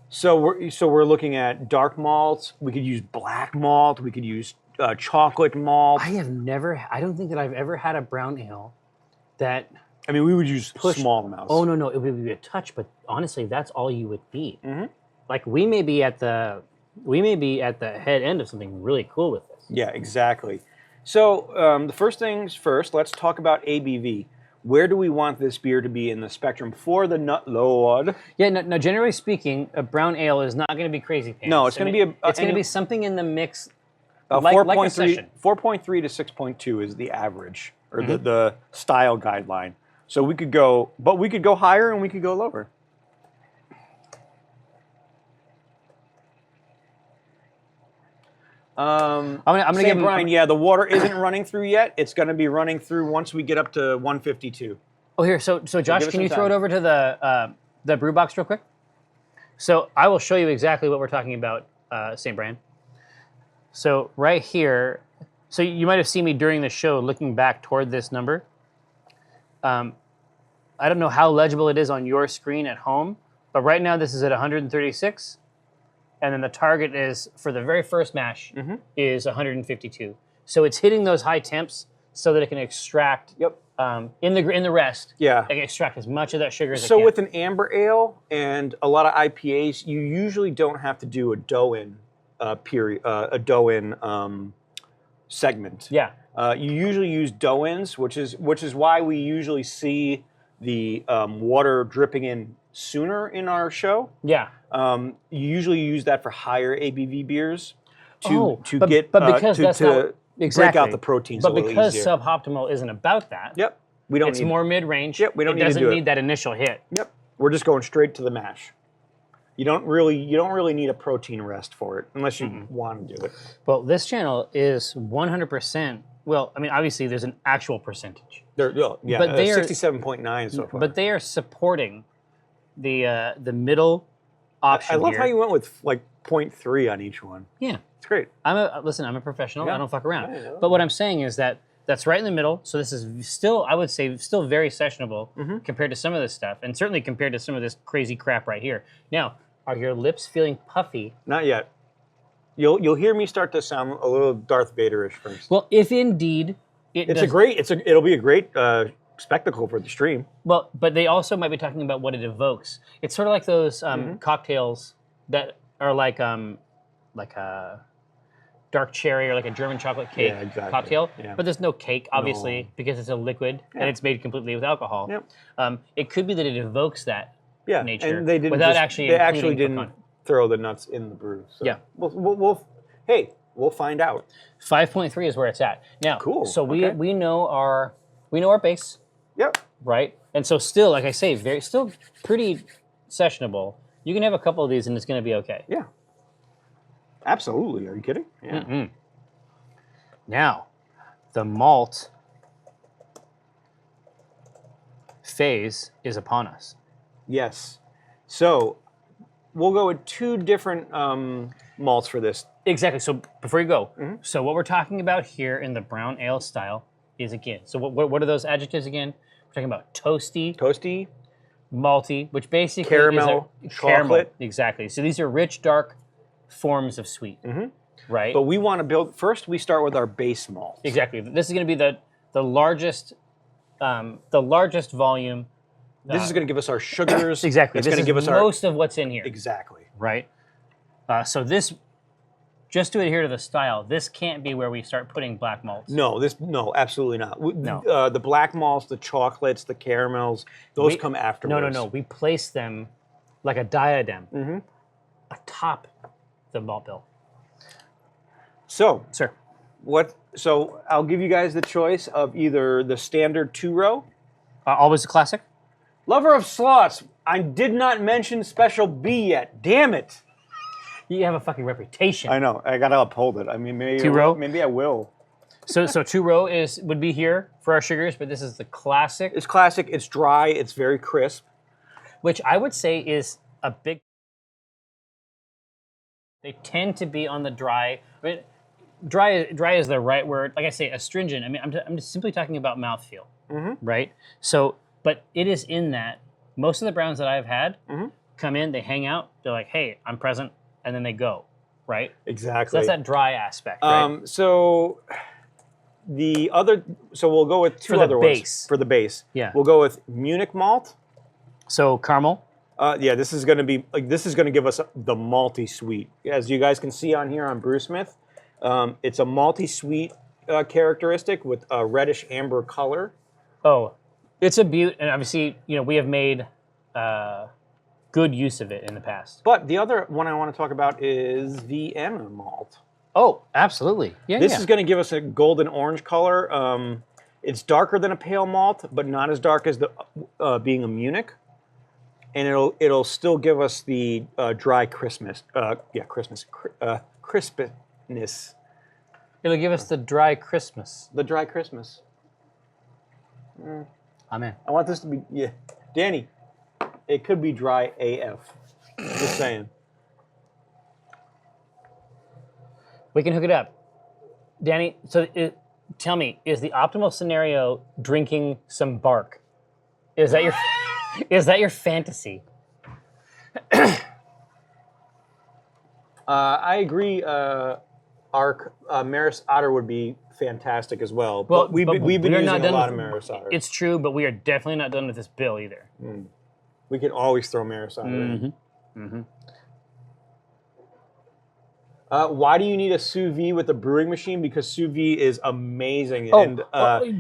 So we're looking at dark malts. We could use black malt. We could use chocolate malt. I don't think that I've ever had a brown ale that. I mean, we would use small amounts. Oh no, it would be a touch, but honestly, that's all you would need. Like we may be at the head end of something really cool with this. Yeah, exactly. So the first things first, let's talk about ABV. Where do we want this beer to be in the spectrum for the Nut Lord? Yeah, no, generally speaking, a brown ale is not going to be crazy pants. No, it's going to be it's going to be something in the mix. 4.3 to 6.2 is the average or the style guideline. So we could go higher and we could go lower. I'm gonna give Brian. Yeah, the water isn't running through yet. It's gonna be running through once we get up to 152. Oh, here. So Josh, can you throw it over to the brew box real quick? So I will show you exactly what we're talking about, St. Brian. So right here, so you might have seen me during the show looking back toward this number. I don't know how legible it is on your screen at home, but right now this is at 136. And then the target is, for the very first mash, is 152. So it's hitting those high temps so that it can extract in the rest. Yeah, it can extract as much of that sugar as it can. So with an amber ale and a lot of IPAs, you usually don't have to do a dough-in segment. Yeah. You usually use dough-ins, which is why we usually see the water dripping in sooner in our show. Yeah. You usually use that for higher ABV beers to break out the proteins a little easier. But because Suboptimal isn't about that, it's more mid-range. We don't doesn't need that initial hit. Yep. We're just going straight to the mash. You don't really need a protein rest for it unless you want to do it. Well, this channel is 100%. Well, I mean, obviously there's an actual percentage. But they are 67.9 so far. But they are supporting the middle option. I love how you went with like 0.3 on each one. Yeah, it's great. I'm a professional. Yeah. I don't fuck around. But what I'm saying is that's right in the middle. So this is still, I would say, still very sessionable compared to some of this stuff, and certainly compared to some of this crazy crap right here. Now, are your lips feeling puffy? Not yet. You'll hear me start to sound a little Darth Vader-ish first. Well, if indeed it'll be a great spectacle for the stream. Well, but they also might be talking about what it evokes. It's sort of like those cocktails that are like a dark cherry or like a German chocolate cake cocktail. Yeah. But there's no cake, obviously, because it's a liquid and it's made completely with alcohol. Yep. It could be that it evokes that nature and they didn't without they actually didn't throw the nuts in the brew. So yeah. We'll find out. 5.3 is where it's at. Now, cool. So we know our base. Yep. Right? And so still, like I say, still pretty sessionable. You can have a couple of these and it's going to be okay. Yeah. Absolutely. Are you kidding? Yeah. Mm-mm. Now, the malt phase is upon us. Yes. So we'll go with 2 different malts for this. Exactly. So before you go, so what we're talking about here in the brown ale style is again. So what are those adjectives again? We're talking about toasty, Toasty, malty, which basically caramel, is chocolate. Exactly. So these are rich, dark forms of sweet, right? But we want to build first. We start with our base malt. Exactly. This is going to be the largest volume. This is going to give us our sugars. Exactly. It's This going to is give us most of what's in here. Exactly. Right. So this, just to adhere to the style, this can't be where we start putting black malts. No, absolutely not. No. The black malts, the chocolates, the caramels, those come afterwards. No. We place them like a diadem atop the malt bill. So, Sir. So I'll give you guys the choice of either the standard 2-row. Always a classic? Lover of slots. I did not mention Special B yet. Damn it. You have a fucking reputation. I know. I got to uphold it. I mean, maybe 2-row? Maybe I will. So 2-row would be here for our sugars, but this is the classic. It's classic. It's dry. It's very crisp. Which I would say is a big... They tend to be on the dry... I mean, dry is the right word. Like I say, astringent. I mean, I'm just simply talking about mouthfeel, right? So, but it is in that most of the browns that I've had come in, they hang out, they're like, hey, I'm present, and then they go, right? Exactly. So that's that dry aspect, right? So we'll go with 2 other ones. For the base. Yeah. We'll go with Munich malt. So caramel. Yeah, this is going to give us the malty sweet. As you guys can see on here on Brewsmith, it's a malty sweet characteristic with a reddish amber color. Oh, it's a beaut, and obviously, we have made good use of it in the past. But the other one I want to talk about is Vienna malt. Oh, absolutely. Yeah. This is going to give us a golden orange color. It's darker than a pale malt, but not as dark as the being a Munich. And it'll still give us the dry crispness. Crispness. It'll give us the dry Christmas. The dry Christmas. Amen. I want this to be, Danny, it could be dry AF. Just saying. We can hook it up. Danny, so tell me, is the optimal scenario drinking some bark? Is that your fantasy? I agree. Our Maris Otter would be fantastic as well. Well, but we've been using a lot of Maris Otter. It's true, but we are definitely not done with this bill either. We can always throw Maris Otter in. Why do you need a sous vide with a brewing machine? Because sous vide is amazing. Oh, and,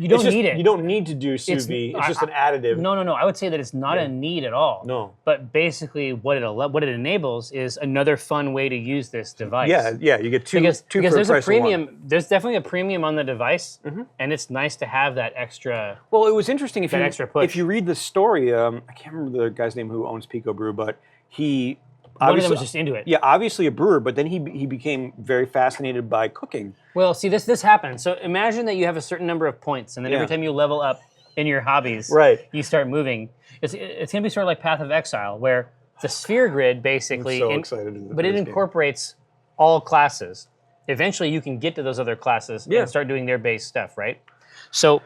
you don't need it. You don't need to do sous vide. It's just an additive. No. I would say that it's not a need at all. No. But basically, what it enables is another fun way to use this device. Yeah. You get two because for there's the a price premium. of one. There's definitely a premium on the device, and it's nice to have that extra. Well, it was interesting that extra push. if you read the story. I can't remember the guy's name who owns Pico Brew, but he. One of them was just into it. Yeah, obviously a brewer, but then he became very fascinated by cooking. Well, see, this happens. So imagine that you have a certain number of points, and then every time you level up in your hobbies, you start moving. It's going to be sort of like Path of Exile, where the sphere grid basically, I'm so excited. but it incorporates all classes. Eventually, you can get to those other classes and start doing their base stuff, right? So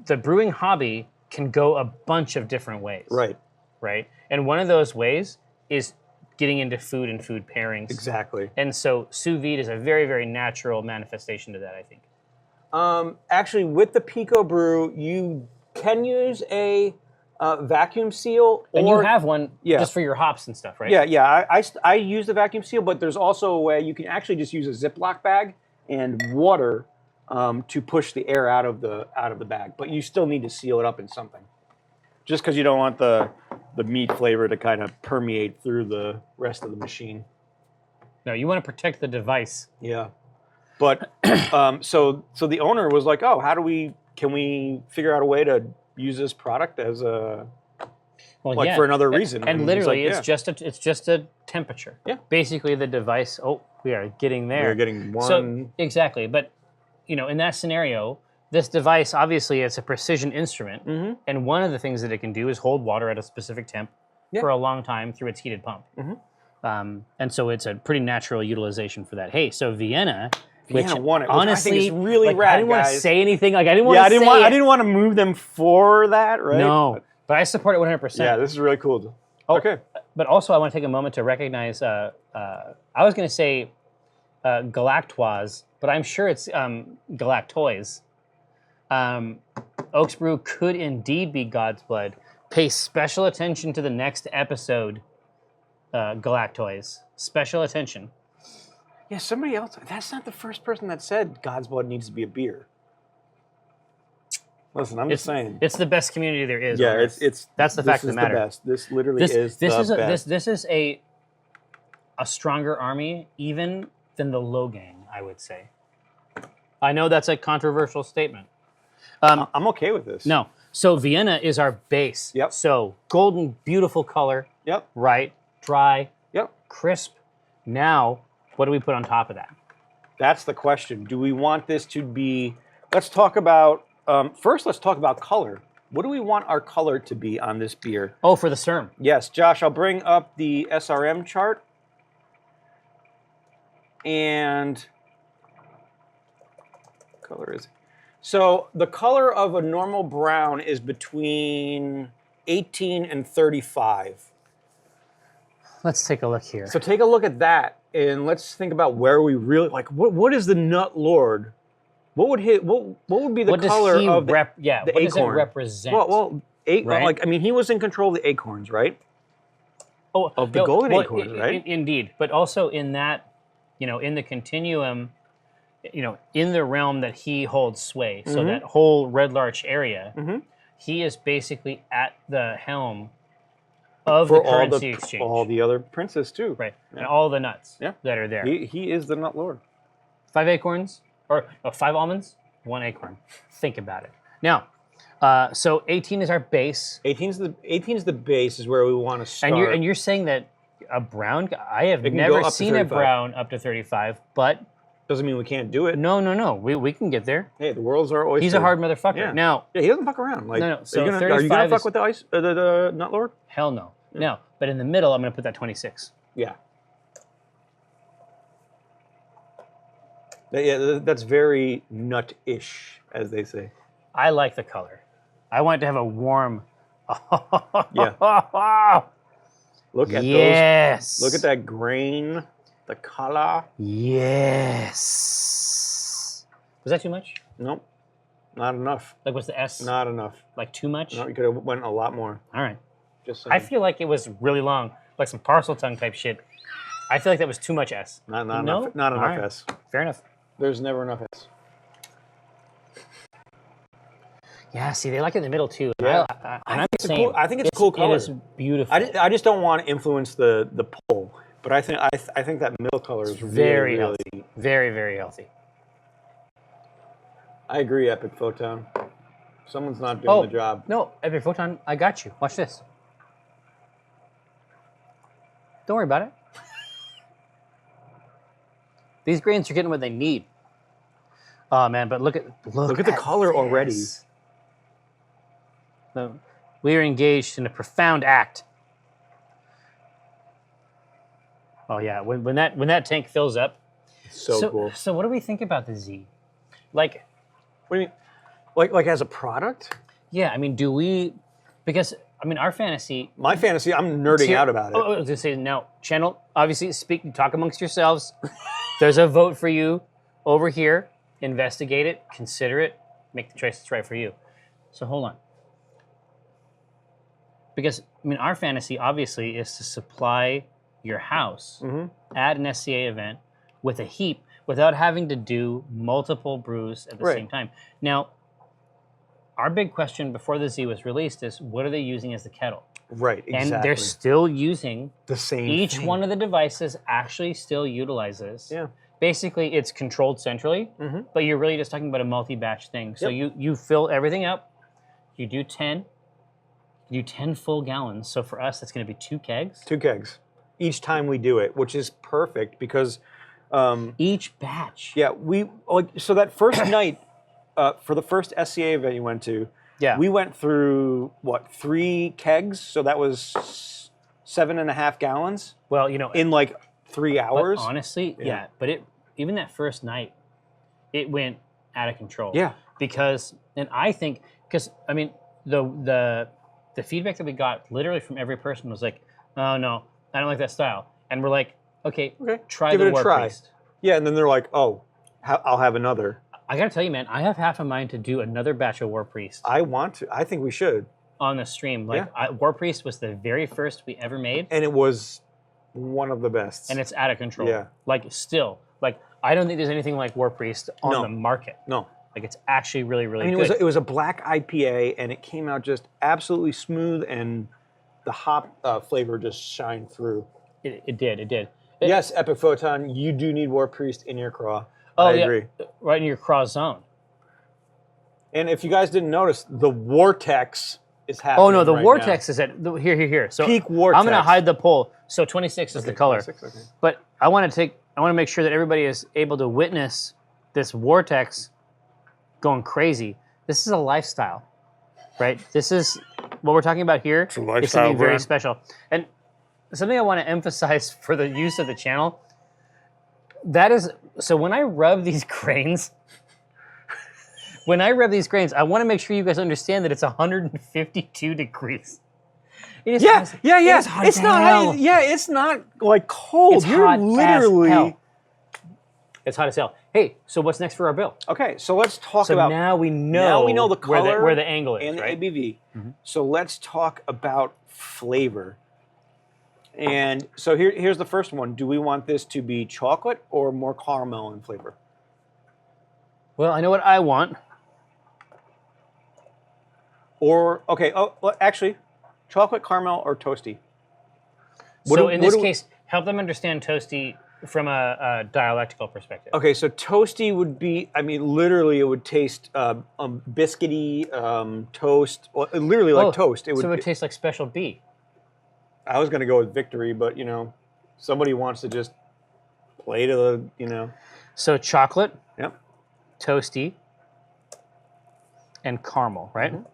the brewing hobby can go a bunch of different ways. Right? And one of those ways is getting into food and food pairings. Exactly. And so sous vide is a very, very natural manifestation to that, I think. Actually, with the Pico Brew, you can use a vacuum seal. And you have one just for your hops and stuff, right? Yeah. I use the vacuum seal, but there's also a way you can actually just use a Ziploc bag and water to push the air out of the bag. But you still need to seal it up in something. Just because you don't want the meat flavor to kind of permeate through the rest of the machine. No, you want to protect the device. Yeah. But so the owner was like, oh, can we figure out a way to use this product as a Well, like yeah. for another reason. And he's literally, like, it's just a temperature. Yeah. Basically, the device. Oh, we are getting there. We're getting one. So exactly, but in that scenario, this device obviously it's a precision instrument, and one of the things that it can do is hold water at a specific temp for a long time through its heated pump. And so it's a pretty natural utilization for that. Hey, so Vienna which won it, which honestly, I think is really rad, I didn't want to guys. say anything. Like I didn't want to say I didn't want to move them for that, right? No, but I support it 100%. Yeah, this is really cool. Oh, okay. But also, I want to take a moment to recognize. I was going to say Galactoise, but I'm sure it's Galactoise. Oaks Brew could indeed be God's blood. Pay special attention to the next episode, Galactoise. Special attention. Yeah, somebody else. That's not the first person that said God's blood needs to be a beer. Listen, I'm just saying. It's the best community there is. Yeah, that's the fact of the matter. This is the best. This literally is the best. This is a stronger army even than the low gang, I would say. I know that's a controversial statement. I'm okay with this. No. So Vienna is our base. Yep. So golden, beautiful color. Yep. Right. Dry. Yep. Crisp. Now, what do we put on top of that? That's the question. Do we want this to be? Let's talk about first. Let's talk about color. What do we want our color to be on this beer? Oh, for the SERM. Yes, Josh. I'll bring up the SRM chart. And color is. So the color of a normal brown is between 18 and 35. Let's take a look here. So take a look at that, and let's think about where we really like. What is the Nut Lord? What would would be the color of the what acorn? does it represent? Right? Right? I mean, he was in control of the acorns, right? Oh, of the golden acorns, right? Indeed, but also in that, in the continuum, in the realm that he holds sway. So that whole Red Larch area, he is basically at the helm of the currency exchange. All the other princes too. Right. Yeah. And all the nuts that are there. He is the Nut Lord. 5 acorns, or 5 almonds, 1 acorn. Think about it. Now, so 18 is our base. 18 is the base is where we want to start. And you're saying that a brown, I have never seen a brown up to 35, but doesn't mean we can't do it. No. We can get there. Hey, the world's our oyster. He's a hard motherfucker. Yeah. Now, he doesn't fuck around. Like, no. So are you gonna fuck with the Nut Lord? Hell no. No. But in the middle, I'm gonna put that 26. Yeah. Yeah, that's very nut-ish, as they say. I like the color. I want it to have a warm. Yeah. Look at those. Look at that grain, the color. Yes. Was that too much? Nope. Not enough. Like, what's the S? Not enough. Like, too much? No, you could have went a lot more. All right. Just saying. I feel like it was really long, like some parcel tongue type shit. I feel like that was too much S. Not enough. Not enough right. S. Fair enough. There's never enough S. Yeah, see, they like it in the middle too. Yeah. I think it's a cool color. It is beautiful. I just don't want to influence the pole, but I think that middle color is very really healthy. Very, very healthy. I agree, Epic Photon. Someone's not doing the job. No, Epic Photon, I got you. Watch this. Don't worry about it. These grains are getting what they need. Oh man, but look at the color this. already. No, we are engaged in a profound act. Oh yeah, when that tank fills up. So cool. So what do we think about the Z? Like, what do you mean? Like as a product? Yeah, I mean, because our fantasy. My fantasy, I'm nerding out about it. I was going to say, no, channel, obviously, talk amongst yourselves. There's a vote for you over here. Investigate it, consider it, make the choice that's right for you. So hold on. Because, our fantasy, obviously, is to supply your house at an SCA event with a heap without having to do multiple brews at the same time. Now, our big question before the Z was released is, what are they using as the kettle? Right, exactly. And they're still using the same Each thing. one of the devices actually still utilizes. Yeah. Basically, it's controlled centrally, but you're really just talking about a multi-batch thing. So you fill everything up, you do 10, do 10 full gallons. So for us, that's going to be 2 kegs. 2 kegs each time we do it, which is perfect because Each batch. yeah, so that first night for the first SCA event you went to, we went through 3 kegs, so that was 7.5 gallons. Well, in like 3 hours. But honestly, but even that first night, it went out of control. Yeah, because I mean the feedback that we got literally from every person was like, oh no, I don't like that style, and we're like, okay, try give the it a War try. Priest. Yeah, and then they're like, oh, I'll have another. I gotta tell you, man, I have half a mind to do another batch of War Priest. I want to. I think we should. On the stream. War Priest was the very first we ever made. And it was one of the best. And it's out of control. Yeah. Still. I don't think there's anything like War Priest on the market. No. It's actually really, really good. It was a black IPA, and it came out just absolutely smooth, and the hop flavor just shined through. It did. Yes, Epic Photon, you do need War Priest in your craw. Oh, I agree. Right in your craw zone. And if you guys didn't notice, the Vortex is happening. Oh no, the right Vortex now. is at here. So peak Vortex. I'm gonna hide the poll. So 26 is the color. 26, okay. But I want to make sure that everybody is able to witness this Vortex going crazy. This is a lifestyle, right? This is what we're talking about here. It's a lifestyle It's something very brand. special. And something I want to emphasize for the use of the channel, that is, so when I rub these grains, I want to make sure you guys understand that it's 152 degrees. It is Yeah. It's hot as hell. It's not like cold. It's You're hot literally. as hell. It's hot as hell. Hey, so what's next for our bill? Okay, so let's talk So about. now we know the color where the angle is, and right? the ABV. So let's talk about flavor. And so here's the first one. Do we want this to be chocolate or more caramel in flavor? Well, I know what I want. Or actually, chocolate, caramel, or toasty. In this case, help them understand toasty from a dialectical perspective. Okay, so toasty would be, literally it would taste biscuity, toast, literally like toast. It would taste like Special B. I was going to go with Victory, but, somebody wants to just play to the, So chocolate, Yep. toasty, and caramel, right? Man,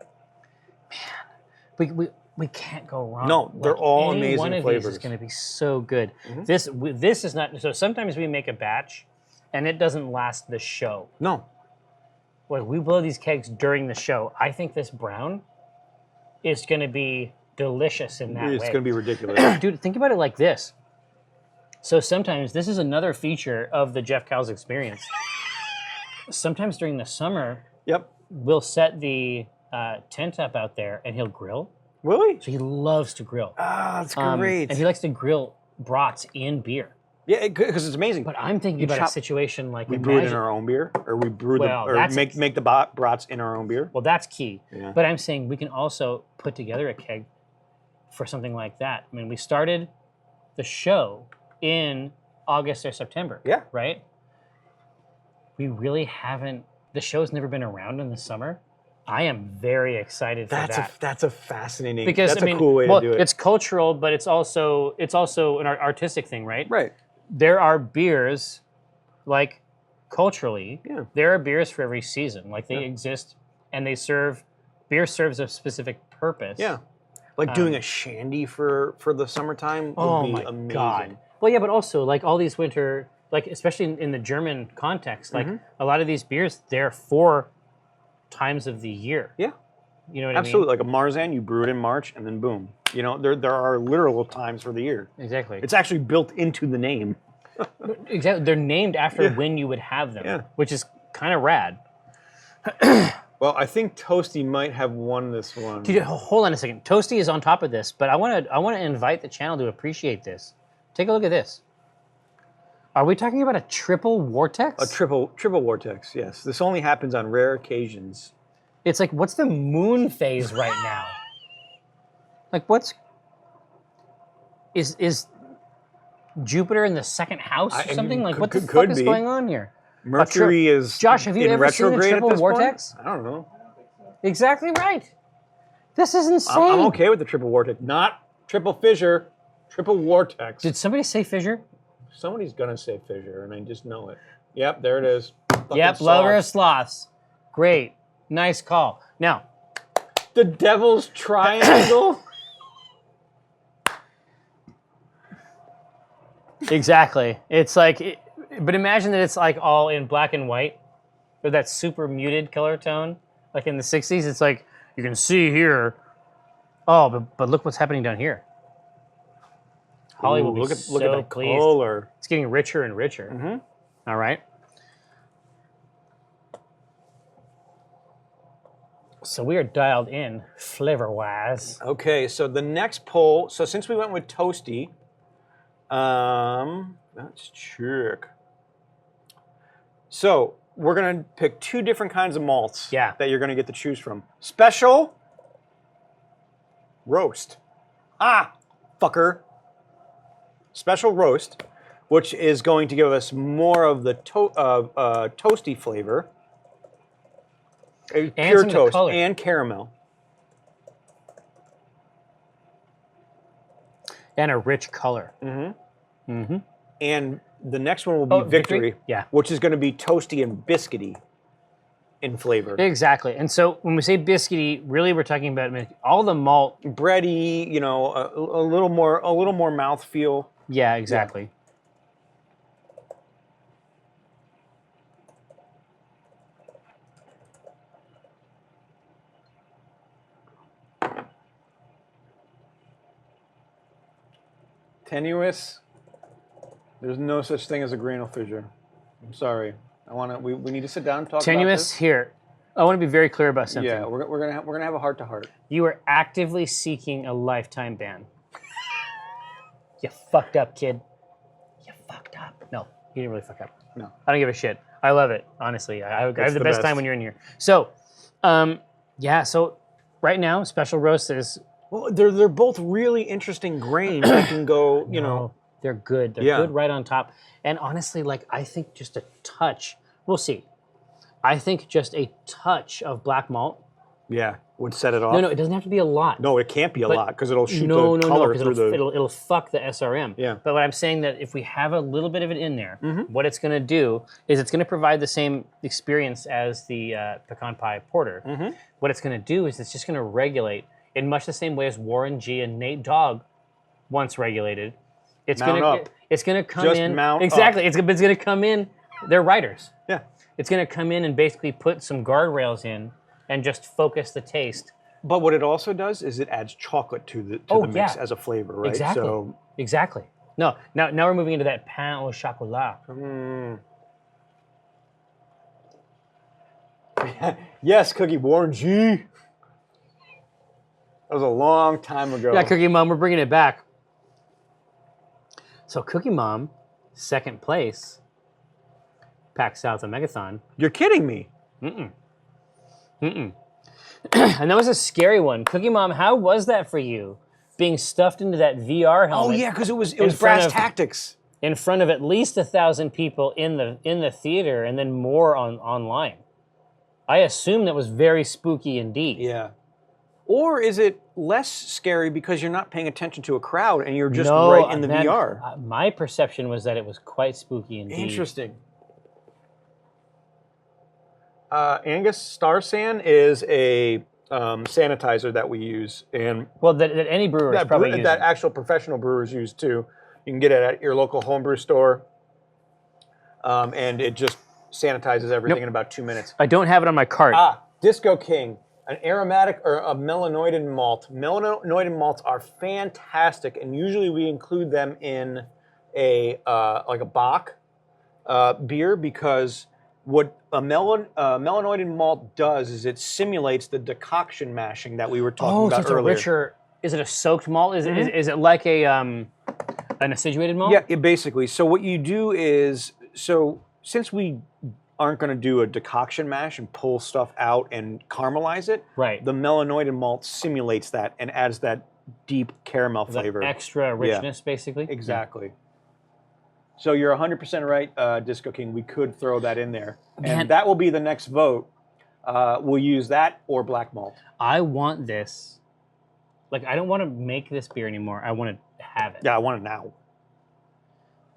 we can't go wrong. No, they're all amazing one of flavors. These is going to be so good. This is not. So sometimes we make a batch, and it doesn't last the show. No. We blow these kegs during the show. I think this brown is going to be delicious in that way. It's going to be ridiculous. Dude, think about it like this. So sometimes this is another feature of the Jeff Cowles experience. Sometimes during the summer, Yep. we'll set the tent up out there, and he'll grill. Really? So he loves to grill. Ah, that's great. And he likes to grill brats and beer. Yeah, because it's amazing. But I'm thinking about a situation like we brew it in our own beer, or we brew make the brats in our own beer. Well, that's key. Yeah. But I'm saying we can also put together a keg for something like that. We started the show in August or September. Yeah. Right? We really haven't. The show's never been around in the summer. I am very excited for that. That's a fascinating. Because that's a cool way to do it. It's cultural, but it's also an artistic thing, right? Right. There are beers, culturally. Yeah. There are beers for every season. They exist, and beer serves a specific purpose. Yeah. Doing a shandy for the summertime would be amazing. God. Well, yeah, but also all these winter, especially in the German context, a lot of these beers, they're for times of the year. Yeah. You know what Absolutely. Like a Marzan, you brew it in March and then boom. There are literal times for the year. I mean? Exactly. It's actually built into the name. Exactly. They're named after when you would have them, which is kind of rad. Well, I think Toasty might have won this one. Dude, hold on a second. Toasty is on top of this, but I want to invite the channel to appreciate this. Take a look at this. Are we talking about a triple vortex? A triple vortex, yes. This only happens on rare occasions. It's what's the moon phase right now? Is Jupiter in the second house or something? What the fuck is going on here? Mercury is Josh, have you in ever seen a retrograde triple at this vortex? point? I don't know. Exactly right. This is insane. I'm okay with the triple vortex. Not triple fissure, triple vortex. Did somebody say fissure? Somebody's going to say fissure, and I just know it. Yep, there it is. Yep, lover of sloths. Great. Nice call. Now, the devil's triangle. Exactly. It's like, but imagine that it's like all in black and white, or that super muted color tone, like in the 60s. It's like, you can see here. Oh, but look what's happening down here. Holly will be look so at that pleased. color. It's getting richer and richer. Mm-hmm. All right. So we are dialed in flavor-wise. Okay, so the next poll. So since we went with toasty, let's check. So we're gonna pick 2 different kinds of malts. Yeah. That you're gonna get to choose from. Special, roast. Ah, fucker. Special roast, which is going to give us more of the toasty flavor. Pure toast and caramel. And a rich color. Mm-hmm. Mm-hmm. And the next one will be Victory, yeah, which is going to be toasty and biscuity in flavor. Exactly. And so when we say biscuity, really we're talking about all the malt, bready, you know, a little more mouthfeel. Yeah, exactly. Yeah. Tenuous. There's no such thing as a granule fissure. I'm sorry. We need to sit down and talk Tenuous about this. Here. I want to be very clear about something. Yeah, we're gonna have a heart to heart. You are actively seeking a lifetime ban. You fucked up, kid. You fucked up. No, you didn't really fuck up. No. I don't give a shit. I love it, honestly. I have the best time when you're in here. So, yeah, so right now, Special Roast is... Well, they're both really interesting grains that can go, you know... They're good. They're good right on top. And honestly, like, I think just a touch... We'll see. I think just a touch of black malt... Yeah, would set it off. No, it doesn't have to be a lot. No, it can't be a lot because it'll shoot the color through the... It'll fuck the SRM. Yeah. But what I'm saying that if we have a little bit of it in there, what it's going to do is it's going to provide the same experience as the pecan pie porter. What it's going to do is it's just going to regulate in much the same way as Warren G and Nate Dogg once regulated. It's going to come just in mount exactly. Up. It's going to come in. They're writers. Yeah. It's going to come in and basically put some guardrails in and just focus the taste. But what it also does is it adds chocolate to the mix as a flavor, right? Exactly. So, exactly. No, now we're moving into that pain au chocolat. Yes, Cookie Warren G. That was a long time ago. Yeah, Cookie Mom, we're bringing it back. So Cookie Mom, second place, Pack South and Megathon. You're kidding me. And that was a scary one. Cookie Mom, how was that for you? Being stuffed into that VR helmet. Oh yeah, because it was brass tactics. In front of at least 1,000 people in the theater and then more online. I assume that was very spooky indeed. Yeah. Or is it less scary because you're not paying attention to a crowd and you're just right in the VR? My perception was that it was quite spooky indeed. Interesting. Angus Star San is a sanitizer that we use, and that any brewer is probably using. That actual professional brewers use too. You can get it at your local homebrew store, and it just sanitizes everything in about 2 minutes. I don't have it on my cart. Disco King, an aromatic or a melanoidin malt. Melanoidin malts are fantastic, and usually we include them in a like a Bock beer because what a melanoidin malt does is it simulates the decoction mashing that we were talking about it's earlier. A richer. Is it a soaked malt? Is it like a an acidulated malt? Yeah, basically. So what you do is since we aren't going to do a decoction mash and pull stuff out and caramelize it, right? The melanoidin malt simulates that and adds that deep caramel flavor, extra richness, basically. Exactly. So you're 100% right, Disco King. We could throw that in there. And that will be the next vote. We'll use that or black malt. I want this Like, I don't want to make this beer anymore. I want to have it. Yeah, I want it now.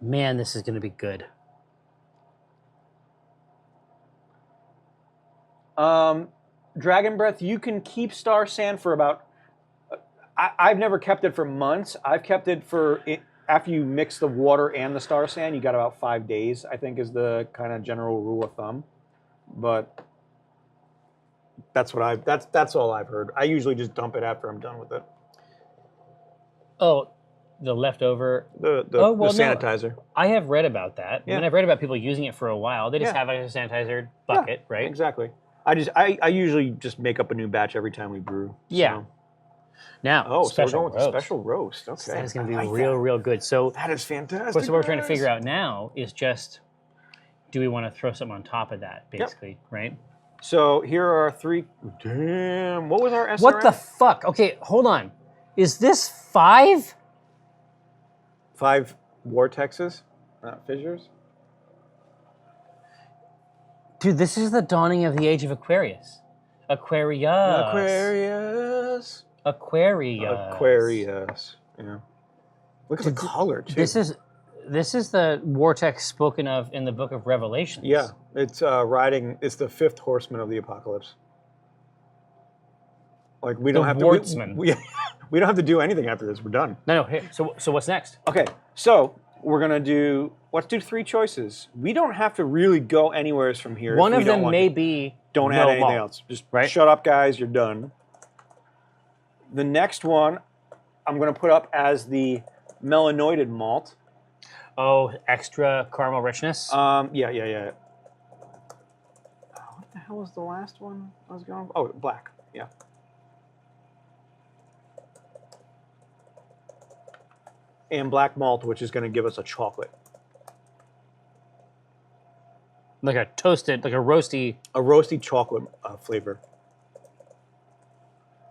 Man, this is going to be good. Dragon Breath, you can keep Star Sand for about... I've never kept it for months. I've kept it for... After you mix the water and the Star Sand, you got about 5 days, I think, is the kind of general rule of thumb. But that's all I've heard. I usually just dump it after I'm done with it. Oh, the leftover... The sanitizer. No, I have read about that. Yeah. And I've read about people using it for a while. They just have a sanitizer bucket, right? Exactly. I usually just make up a new batch every time we brew. Yeah. So. Now, so we're going with the special roast. Okay. That is going to be real good. So that is fantastic. What we're trying to figure out now is just, do we want to throw something on top of that, basically, right? So here are our 3. Damn. What was our SRM? What the fuck? Okay, hold on. Is this 5? 5 vortexes, not fissures. Dude, this is the dawning of the age of Aquarius. Aquarius. Yeah. Look at the color too. This is the vortex spoken of in the book of Revelations. Yeah, it's riding. It's the 5th horseman of the apocalypse. Like we don't have to. We don't have to do anything after this. We're done. No. Here, so what's next? Okay, so we're gonna do. Let's do 3 choices. We don't have to really go anywhere from here. One of them may be. Don't add anything else. Just shut up, guys. You're done. The next one, I'm going to put up as the melanoided malt. Oh, extra caramel richness? Yeah. What the hell was the last one I was going for? Oh, black. Yeah. And black malt, which is going to give us a chocolate. Like a toasted, like a roasty... A roasty chocolate flavor.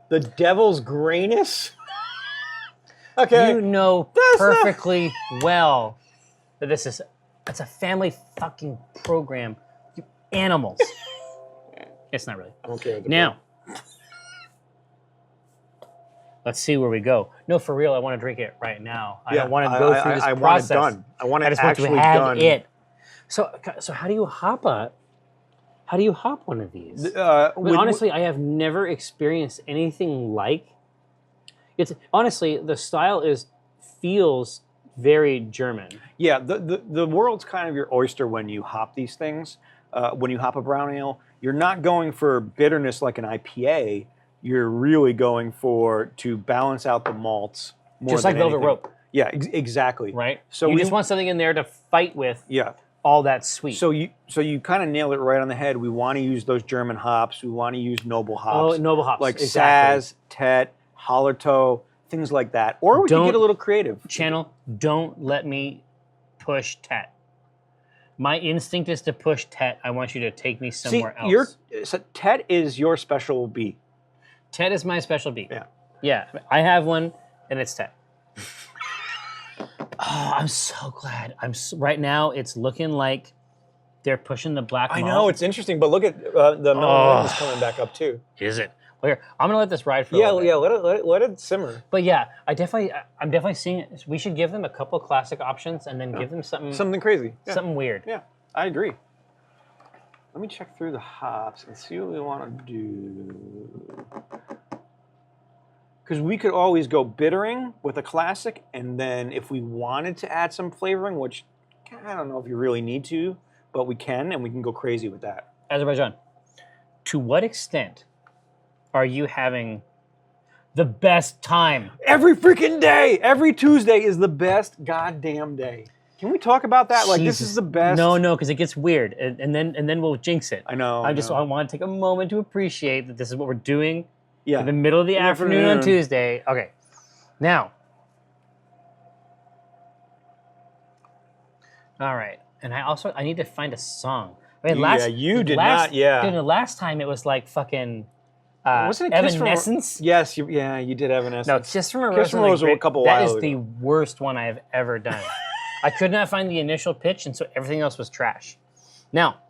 The Devil's Grayness? Okay. You know perfectly well that it's a family fucking program. You animals. It's not really. Okay. Now, let's see where we go. No, for real, I want to drink it right now. I don't want to go through this process. I want it done. I want it just actually want to have done. it. So how do you hop one of these? Honestly, I have never experienced anything like. It's honestly the style feels very German. Yeah, the world's kind of your oyster when you hop these things. When you hop a brown ale, you're not going for bitterness like an IPA. You're really going to balance out the malts more just than like Velvet anything. Rope. Yeah, exactly. Right. So you just want something in there to fight with. Yeah. All that sweet. So you kind of nailed it right on the head. We want to use those German hops. We want to use noble hops. Oh, noble hops. Like exactly. Saz, Tet, Hallertau, things like that. Or we can get a little creative. Channel, don't let me push Tet. My instinct is to push Tet. I want you to take me somewhere else. So Tet is your special B. Tet is my special B. Yeah. Yeah, I have one, and it's Tet. Oh, I'm so glad. Right now, it's looking like they're pushing the black malt. I know, it's interesting, but look at the melon is coming back up too. Is it? Well, here, I'm going to let this ride for a little bit. Yeah, let it simmer. But yeah, I'm definitely seeing it. We should give them a couple of classic options and then give them something crazy. Yeah. Something weird. Yeah, I agree. Let me check through the hops and see what we want to do. Because we could always go bittering with a classic, and then if we wanted to add some flavoring, which I don't know if you really need to, but we can, and we can go crazy with that. Azerbaijan, to what extent are you having the best time? Every freaking day! Every Tuesday is the best goddamn day. Can we talk about that? Like, this is the best. No, because it gets weird, and then we'll jinx it. I know. I want to take a moment to appreciate that this is what we're doing. Yeah. In the middle of the afternoon on Tuesday. Okay. Now. All right. And I need to find a song. I mean, you did not. Yeah. Dude, the last time it was like fucking wasn't it Evanescence? Yes, you did Evanescence. No, Kiss from a Rose. Kiss from a Rose was a couple while ago. That is the worst one I have ever done. I could not find the initial pitch, and so everything else was trash. Now,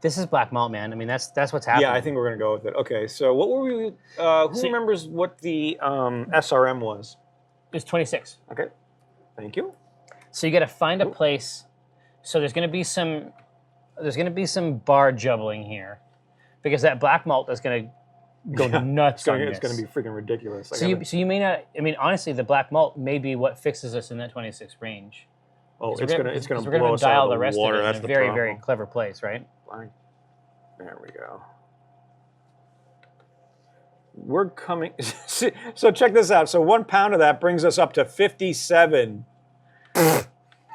This is black malt, man. I mean, that's what's happening. Yeah, I think we're going to go with it. Okay, so what were we... who remembers what the SRM was? It's 26. Okay, thank you. So you got to find a place. So there's going to be some bar jubbling here, because that black malt is going to go nuts on this. It's going to be freaking ridiculous. So you may not. I mean, honestly, the black malt may be what fixes us in that 26 range. Oh, it's going to we're blow gonna us dial out of the rest water. of it That's in a the very, problem. very clever place, right? Fine. There we go. We're coming. So check this out. So 1 pound of that brings us up to 57.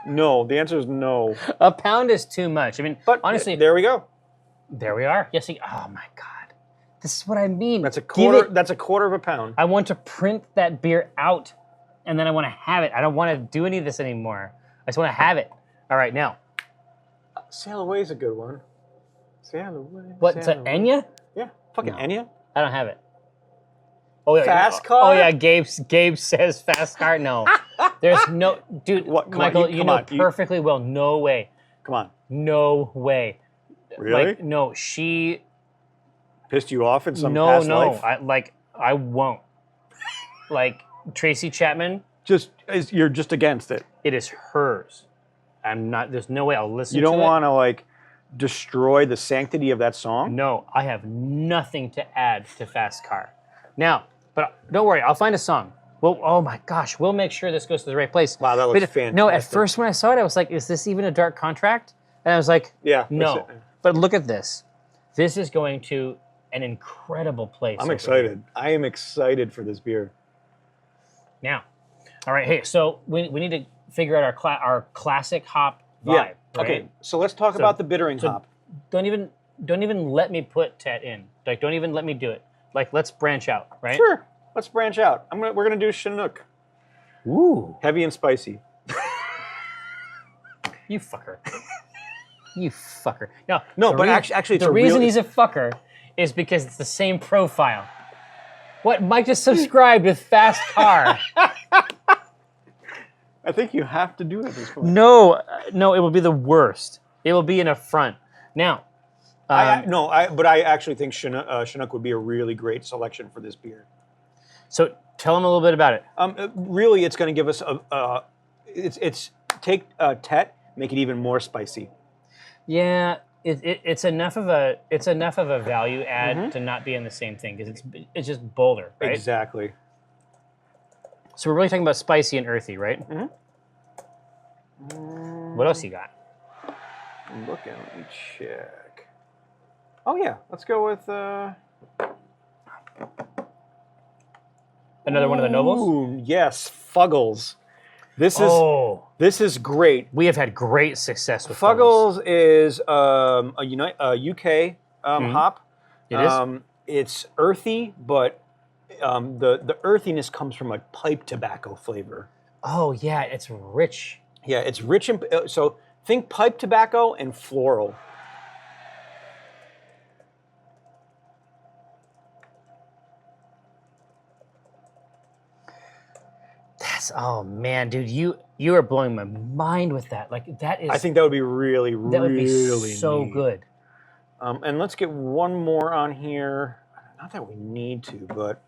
No, the answer is no. A pound is too much. I mean, But honestly, there we go. there we are. Yes. Oh my God, this is what I mean. That's a quarter. That's a quarter of a pound. I want to print that beer out, and then I want to have it. I don't want to do any of this anymore. I just want to have it. All right, now. Sail Away is a good one. Sail Away. What? It's sail an away. Enya? Yeah, fucking No. Enya. I don't have it. Oh yeah. Fast Oh car? yeah. Gabe says fast car. No, there's no dude. What? Come Michael, on, you come know on, perfectly well. No way. Come on. No way. Really? Like, no, she. Pissed you off in some No, past no. life? I won't. Like Tracy Chapman, You're just against it. it is hers. I'm not. There's no way I'll listen. You to don't it. want to like destroy the sanctity of that song. No, I have nothing to add to Fast Car. Now, but don't worry, I'll find a song. Well, oh my gosh, we'll make sure this goes to the right place. Wow, that looks But fantastic. No, at first when I saw it, I was like, is this even a dark contract? And I was like, Yeah. no. that's it. But look at this. This is going to an incredible place. I'm over excited. here. I am excited for this beer. Now, all right, hey, so we need to figure out our classic hop vibe. Yeah. Right? Okay. So let's talk about the bittering hop. Don't even let me put Tet in. Like, don't even let me do it. Like, let's branch out, right? Sure. Let's branch out. We're gonna do Chinook. Ooh, Heavy and spicy. you fucker. You fucker. No, No, the but rea- actually, it's the a reason really- he's a fucker is because it's the same profile. What? Mike just subscribed with Fast Car. I think you have to do it at this point. No, it will be the worst. It will be an affront. Now, but I actually think Chinook would be a really great selection for this beer. so tell him a little bit about it. Really, it's going to give us take Tet, make it even more spicy. Yeah, it's enough of a value add to not be in the same thing because it's just bolder, right? Exactly. So we're really talking about spicy and earthy, right? Mm-hmm. What else you got? I'm looking. Let me check. Oh yeah, let's go with Another one of the nobles? Ooh, yes, Fuggles. This is great. We have had great success with Fuggles is a UK hop. It is? It's earthy, but the earthiness comes from a pipe tobacco flavor. Oh yeah, it's rich. Yeah, it's rich in so think pipe tobacco and floral. Oh man, dude, you are blowing my mind with that. Like that is. I think that would be really, that would be really so neat. good. And let's get one more on here. Not that we need to, but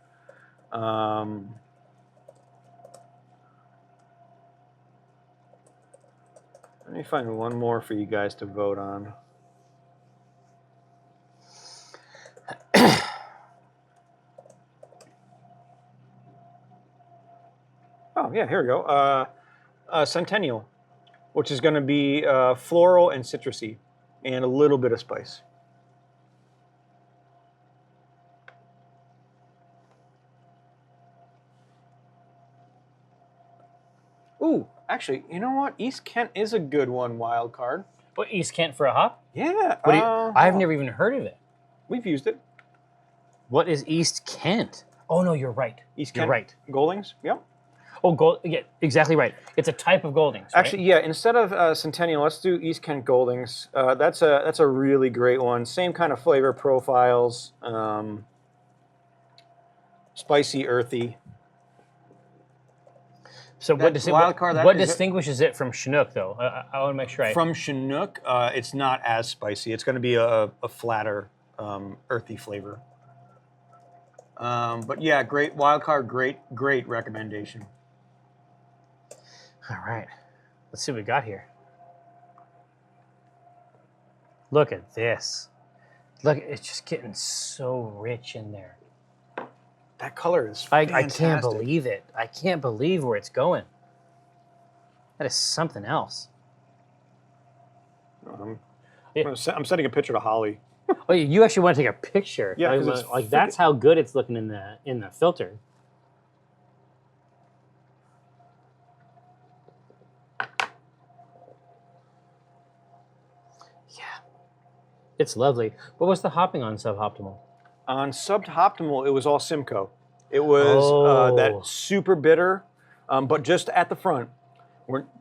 let me find one more for you guys to vote on. Oh yeah, here we go. Centennial, which is going to be floral and citrusy, and a little bit of spice. Ooh, actually, you know what? East Kent is a good one, wild card. What, East Kent for a hop? Yeah. What do you, I've never even heard of it. We've used it. What is East Kent? Oh no, you're right. East You're Kent right. Goldings. Yep. Oh, gold. Yeah, exactly right. It's a type of Goldings. Right? Actually, yeah. Instead of Centennial, let's do East Kent Goldings. That's a really great one. Same kind of flavor profiles. Spicy, earthy. So what, wild card, what distinguishes it from Chinook, though? I want to make sure. From Chinook, it's not as spicy. It's going to be a flatter, earthy flavor. But yeah, great wild card, great recommendation. All right, let's see what we got here. Look at this. Look, it's just getting so rich in there. That color is fantastic. I can't believe it. I can't believe where it's going. That is something else. I'm sending a picture to Holly. Oh, you actually want to take a picture? Yeah, like that's how good it's looking in the filter. Yeah, it's lovely. What was the hopping on Suboptimal? On Suboptimal, it was all Simcoe. It was that super bitter, but just at the front.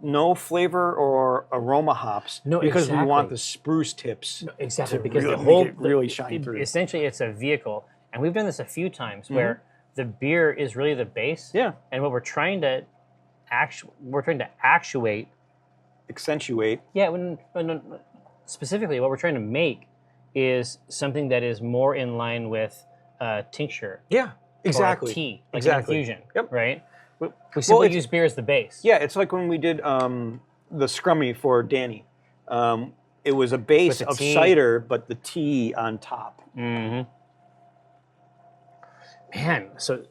No flavor or aroma hops because we want the spruce tips to because the whole make it really shine through. Essentially, it's a vehicle, and we've done this a few times where the beer is really the base. Yeah. And what we're trying to actuate, accentuate. Yeah. Specifically, what we're trying to make is something that is more in line with tincture. Yeah. Exactly. Or tea, like exactly. infusion. Yep. Right. We simply use beer as the base. Yeah, it's like when we did the Scrummy for Danny. It was a base of cider, but the tea on top. Mm-hmm. Man, so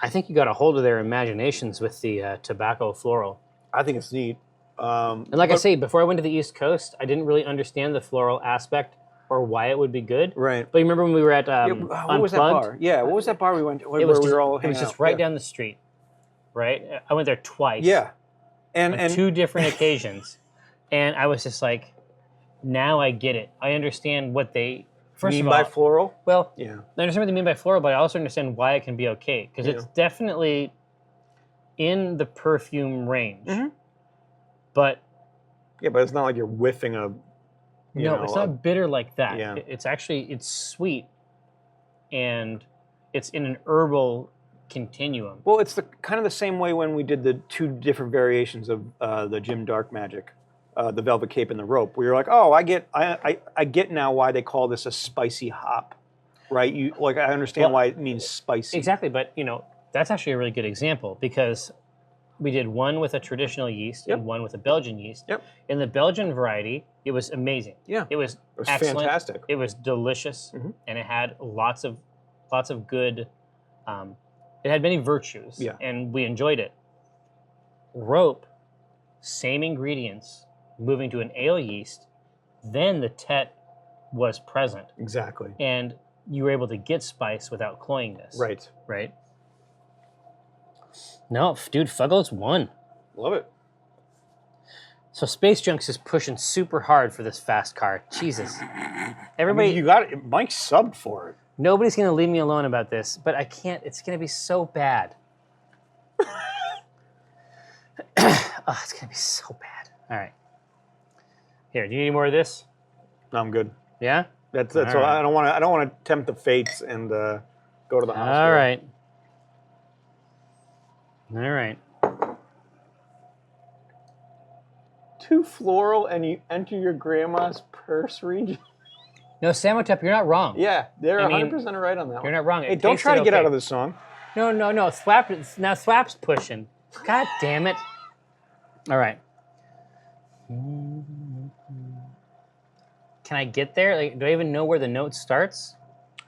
I think you got a hold of their imaginations with the tobacco floral. I think it's neat. And like I say, before I went to the East Coast, I didn't really understand the floral aspect or why it would be good. Right. But you remember when we were at what was that bar? Yeah, what was that bar we went to? It was just right down the street. Right? I went there twice. Yeah. And on 2 different occasions. And I was just like, now I get it. I understand what they mean by floral. Well, yeah. I understand what they mean by floral, but I also understand why it can be okay. Because it's definitely in the perfume range. Mm-hmm. But it's not like you're whiffing a it's not bitter like that. Yeah. It's sweet and it's in an herbal continuum. Well, it's kind of the same way when we did the 2 different variations of the Jim Dark Magic, the Velvet Cape and the Rope. We were like, oh, I get now why they call this a spicy hop, right? I understand why it means spicy. Exactly, but that's actually a really good example because we did one with a traditional yeast and one with a Belgian yeast. Yep. In the Belgian variety, it was amazing. Yeah. It was excellent. Fantastic. It was delicious, and it had lots of good. It had many virtues, and we enjoyed it. Rope, same ingredients, moving to an ale yeast, then the Tet was present. Exactly. And you were able to get spice without cloyingness. Right. Right? No, dude, Fuggles won. Love it. So Space Junks is pushing super hard for this fast car. Jesus. Everybody... you got it. Mike subbed for it. Nobody's going to leave me alone about this, but I can't. It's going to be so bad. It's going to be so bad. All right. Here, do you need more of this? No, I'm good. Yeah? That's all. Right. I don't want to tempt the fates and go to the hospital. All right. All right. 2 floral and you enter your grandma's purse region. No, Samotep, you're not wrong. Yeah, they're 100% right on that one. You're not wrong. Hey, don't try to get out of this song. No. Swap's pushing. God damn it. All right. Can I get there? Do I even know where the note starts?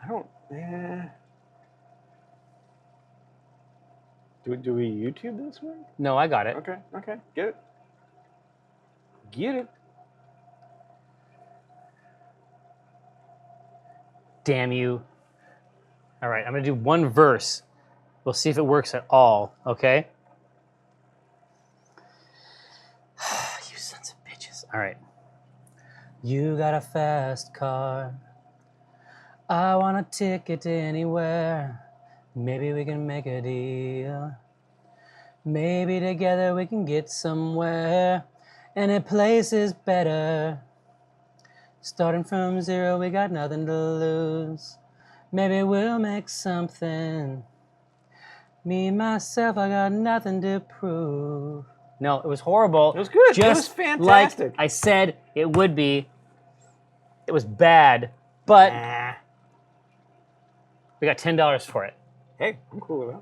I don't. Do we YouTube this one? No, I got it. Okay. Get it. Damn you. All right, I'm going to do 1 verse. We'll see if it works at all, okay? You sons of bitches. All right. You got a fast car. I want a ticket to anywhere. Maybe we can make a deal. Maybe together we can get somewhere. Any place is better. Starting from 0, we got nothing to lose. Maybe we'll make something. Me, myself, I got nothing to prove. No, it was horrible. It was good. Just It was fantastic. like I said it would be. It was bad, but we got $10 for it. Hey, I'm cool with that.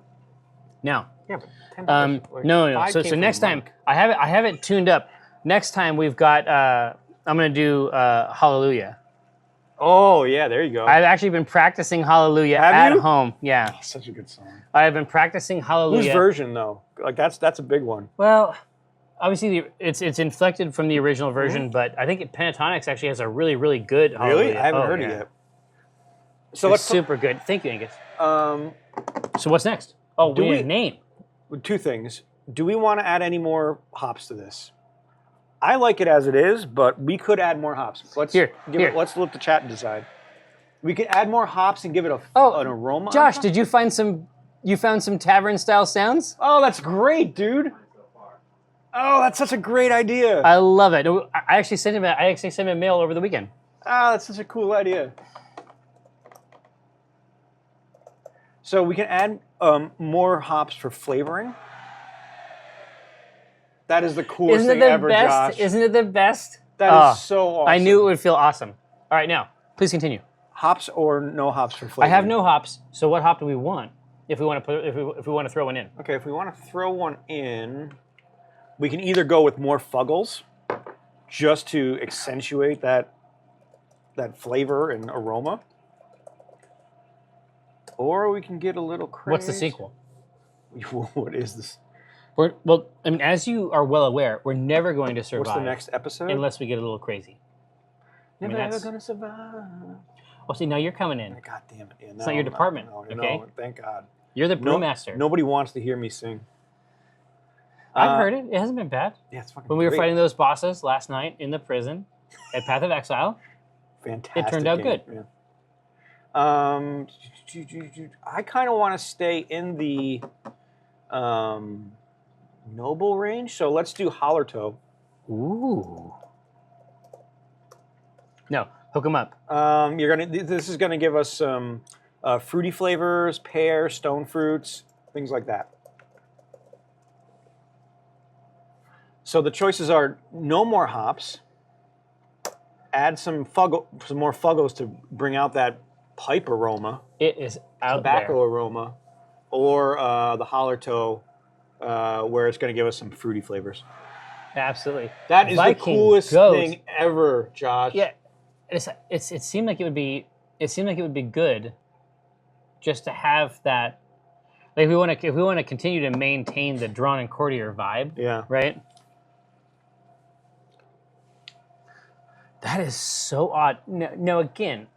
Now, Yeah, but $10. no. So next time, I have it tuned up. Next time we've got. I'm gonna do Hallelujah. Oh yeah, there you go. I've actually been practicing Hallelujah at home. Yeah, Such a good song. I have been practicing Hallelujah. Whose version though? Like that's a big one. Well, obviously it's inflected from the original version, but I think Pentatonics actually has a really, really good Hallelujah. Really? I haven't heard it yet. So it's super good. Thank you, Angus. So what's next? Oh, we need a name. Two things. Do we want to add any more hops to this? I like it as it is, but we could add more hops. Let's let the chat decide. We could add more hops and give it an aroma. Josh, did you find some? You found some tavern style sounds? Oh, that's great, dude. Oh, that's such a great idea. I love it. I actually sent him a mail over the weekend. Ah, that's such a cool idea. So we can add more hops for flavoring. That is the coolest thing ever, Josh. Isn't it the best? That is so awesome. I knew it would feel awesome. All right, now, please continue. Hops or no hops for flavoring? I have no hops, so what hop do we want if we want to throw one in? Okay, if we want to throw one in, we can either go with more fuggles, just to accentuate that flavor and aroma, or we can get a little crazy. What's the sequel? What is this? Well, I mean, as you are well aware, we're never going to survive. What's the next episode? Unless we get a little crazy. Never gonna survive. Oh, see, now you're coming in. God damn it! Yeah, it's not your department. Okay. No, thank God. You're the brewmaster. Nobody wants to hear me sing. I've heard it. It hasn't been bad. Yeah, it's fucking When we were fighting those bosses last night in the prison at Path of Exile. Fantastic. It turned out good. Yeah. I kind of want to stay in the noble range, so let's do Hallertau. Ooh. No, hook them up. This is gonna give us some fruity flavors, pear, stone fruits, things like that. So the choices are no more hops. Add some more fuggles to bring out that pipe aroma. It is out tobacco aroma, or the Hallertau, where it's going to give us some fruity flavors. Absolutely. That is the coolest thing ever, Josh. Yeah, it seemed like it would be. It seemed like it would be good, just to have that. Like if we want to continue to maintain the Drawn and Courtier vibe. Yeah. Right. That is so odd. No, again,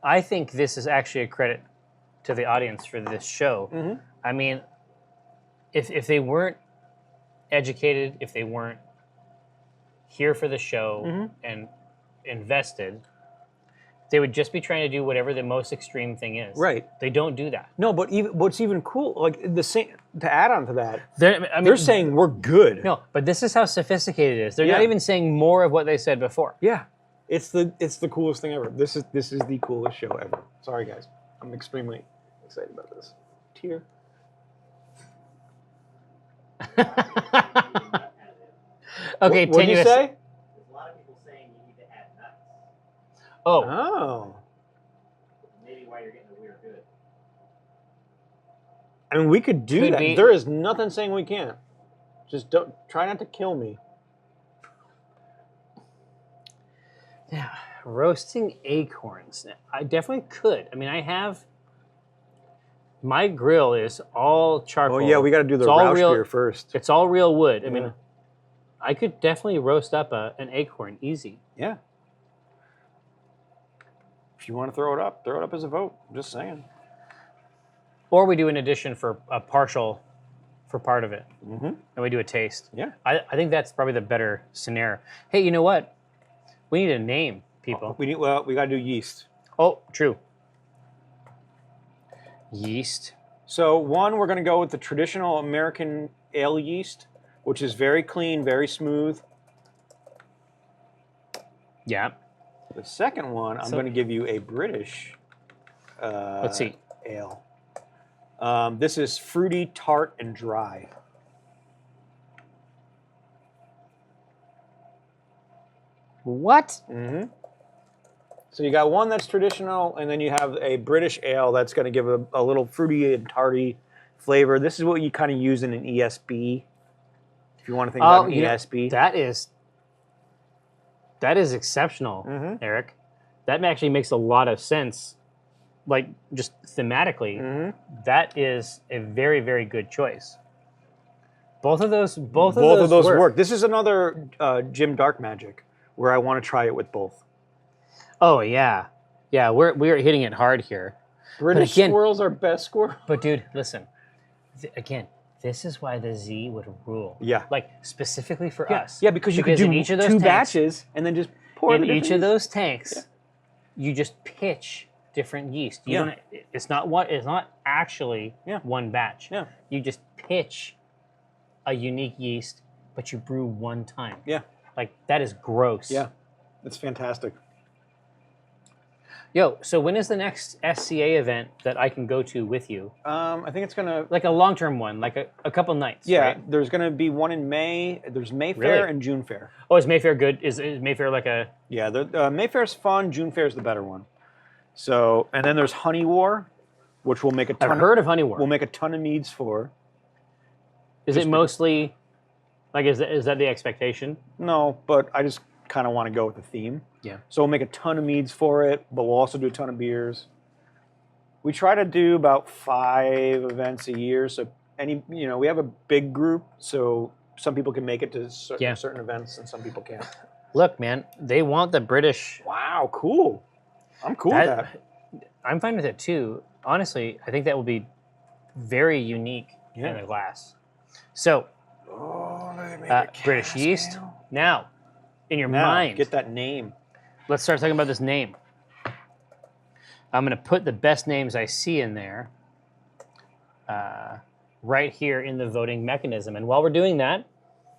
I think this is actually a credit to the audience for this show. Mm-hmm. I mean, if they weren't educated, if they weren't here for the show and invested, they would just be trying to do whatever the most extreme thing is. Right. They don't do that. No, but what's even cool, like the same to add on to that, they're saying we're good. No, but this is how sophisticated it is. They're not even saying more of what they said before. Yeah. It's the coolest thing ever. This is the coolest show ever. Sorry guys. I'm extremely excited about this. Tear. Okay, what did you say? There's a lot of people saying you need to add nuts. Oh. Maybe why you're getting a weird good. I mean, we could do Could that. be. There is nothing saying we can't. Just don't try not to kill me. Yeah, roasting acorns. I definitely could. I mean, I have. My grill is all charcoal. Oh yeah, we got to do the It's all Rausch real- beer first. It's all real wood. I Yeah. mean, I could definitely roast up an acorn easy. Yeah. If you want to throw it up as a vote. I'm just saying. Or we do an addition for a partial, for part of it, Mm-hmm. and we do a taste. Yeah. I think that's probably the better scenario. Hey, you know what? We need a name, people. We got to do yeast. Oh, true. Yeast. So one, we're going to go with the traditional American ale yeast, which is very clean, very smooth. Yeah. The second one, I'm going to give you a British Let's see. ale. This is fruity, tart, and dry. What? Mm-hmm. So you got one that's traditional, and then you have a British ale that's going to give a little fruity and tarty flavor. This is what you kind of use in an ESB, if you want to think about an ESB. That is exceptional, Eric. That actually makes a lot of sense. Like, just thematically, that is a very, very good choice. Both of those work. This is another Jim Dark Magic where I want to try it with both. Oh yeah, yeah. We're hitting it hard here. British squirrels are best squirrels. But dude, listen. Again, this is why the Z would rule. Yeah. Like specifically for us. Yeah, because you could do each of those two tanks, batches and then just pour in the each of yeast. those tanks. You just pitch different yeast. You don't. It's not actually one batch. Yeah. You just pitch a unique yeast, but you brew one time. Yeah. Like that is gross. Yeah. It's fantastic. Yo, so when is the next SCA event that I can go to with you? I think it's gonna Like a long-term one, like a couple nights. Yeah, right? there's gonna be one in May. There's Mayfair Really? and June Fair. Oh, is Mayfair good? Is Mayfair like a? Yeah, Mayfair's fun. June Fair's the better one. So, and then there's Honey War, which we'll make a ton. I've heard of Honey War. We'll make a ton of meads for. Is it mostly, like, is that the expectation? No, but I just kind of want to go with the theme. Yeah. So we'll make a ton of meads for it, but we'll also do a ton of beers. We try to do about 5 events a year. So we have a big group, so some people can make it to certain events, and some people can't. Look, man, they want the British. Wow, cool. I'm cool with that. I'm fine with it too. Honestly, I think that will be very unique in the glass. So, British yeast. Now, in your mind, get that name. Let's start talking about this name. I'm going to put the best names I see in there right here in the voting mechanism. And while we're doing that,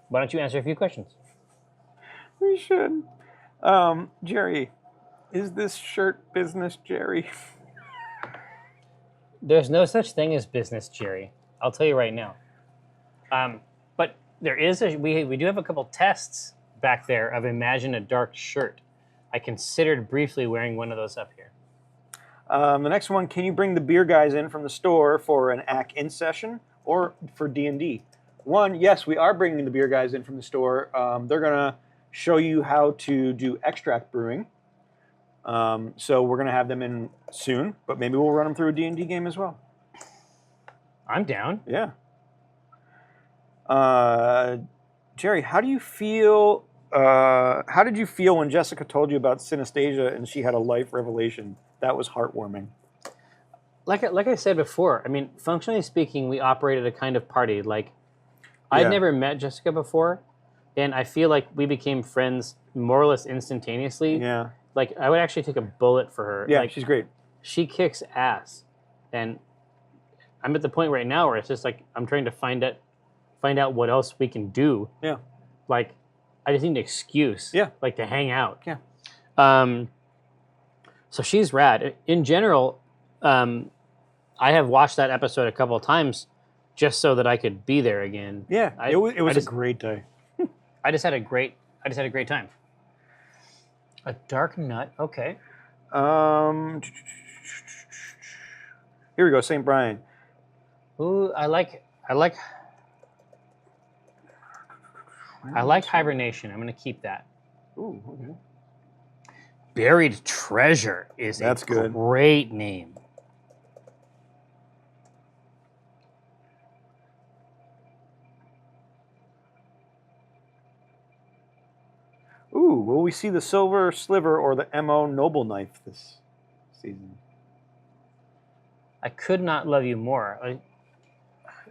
why don't you answer a few questions? We should. Jerry, is this shirt business, Jerry? There's no such thing as business, Jerry. I'll tell you right now. But there is we do have a couple tests back there of Imagine a Dark shirt. I considered briefly wearing one of those up here. The next one, can you bring the beer guys in from the store for an ACK-in session or for D&D? One, yes, we are bringing the beer guys in from the store. They're going to show you how to do extract brewing. So we're going to have them in soon, but maybe we'll run them through a D&D game as well. I'm down. Yeah. Jerry, how do you feel? How did you feel when Jessica told you about synesthesia and she had a life revelation? That was heartwarming. Like I said before, I mean, functionally speaking, we operated a kind of party. Like, I'd never met Jessica before, and I feel like we became friends more or less instantaneously. Yeah. Like, I would actually take a bullet for her. Yeah, like, she's great. She kicks ass, and I'm at the point right now where it's just like I'm trying to find out what else we can do. Yeah. Like, I just need an excuse. Yeah. Like to hang out. Yeah. So she's rad. In general, I have watched that episode a couple of times just so that I could be there again. Yeah. It was a great day. I just had a great time. A dark nut. Okay. Here we go. St. Brian. Ooh, I like hibernation. I'm going to keep that. Ooh, okay. Buried Treasure is That's a good. great name. Ooh, will we see the Silver Sliver or the MO Noble Knife this season? I could not love you more.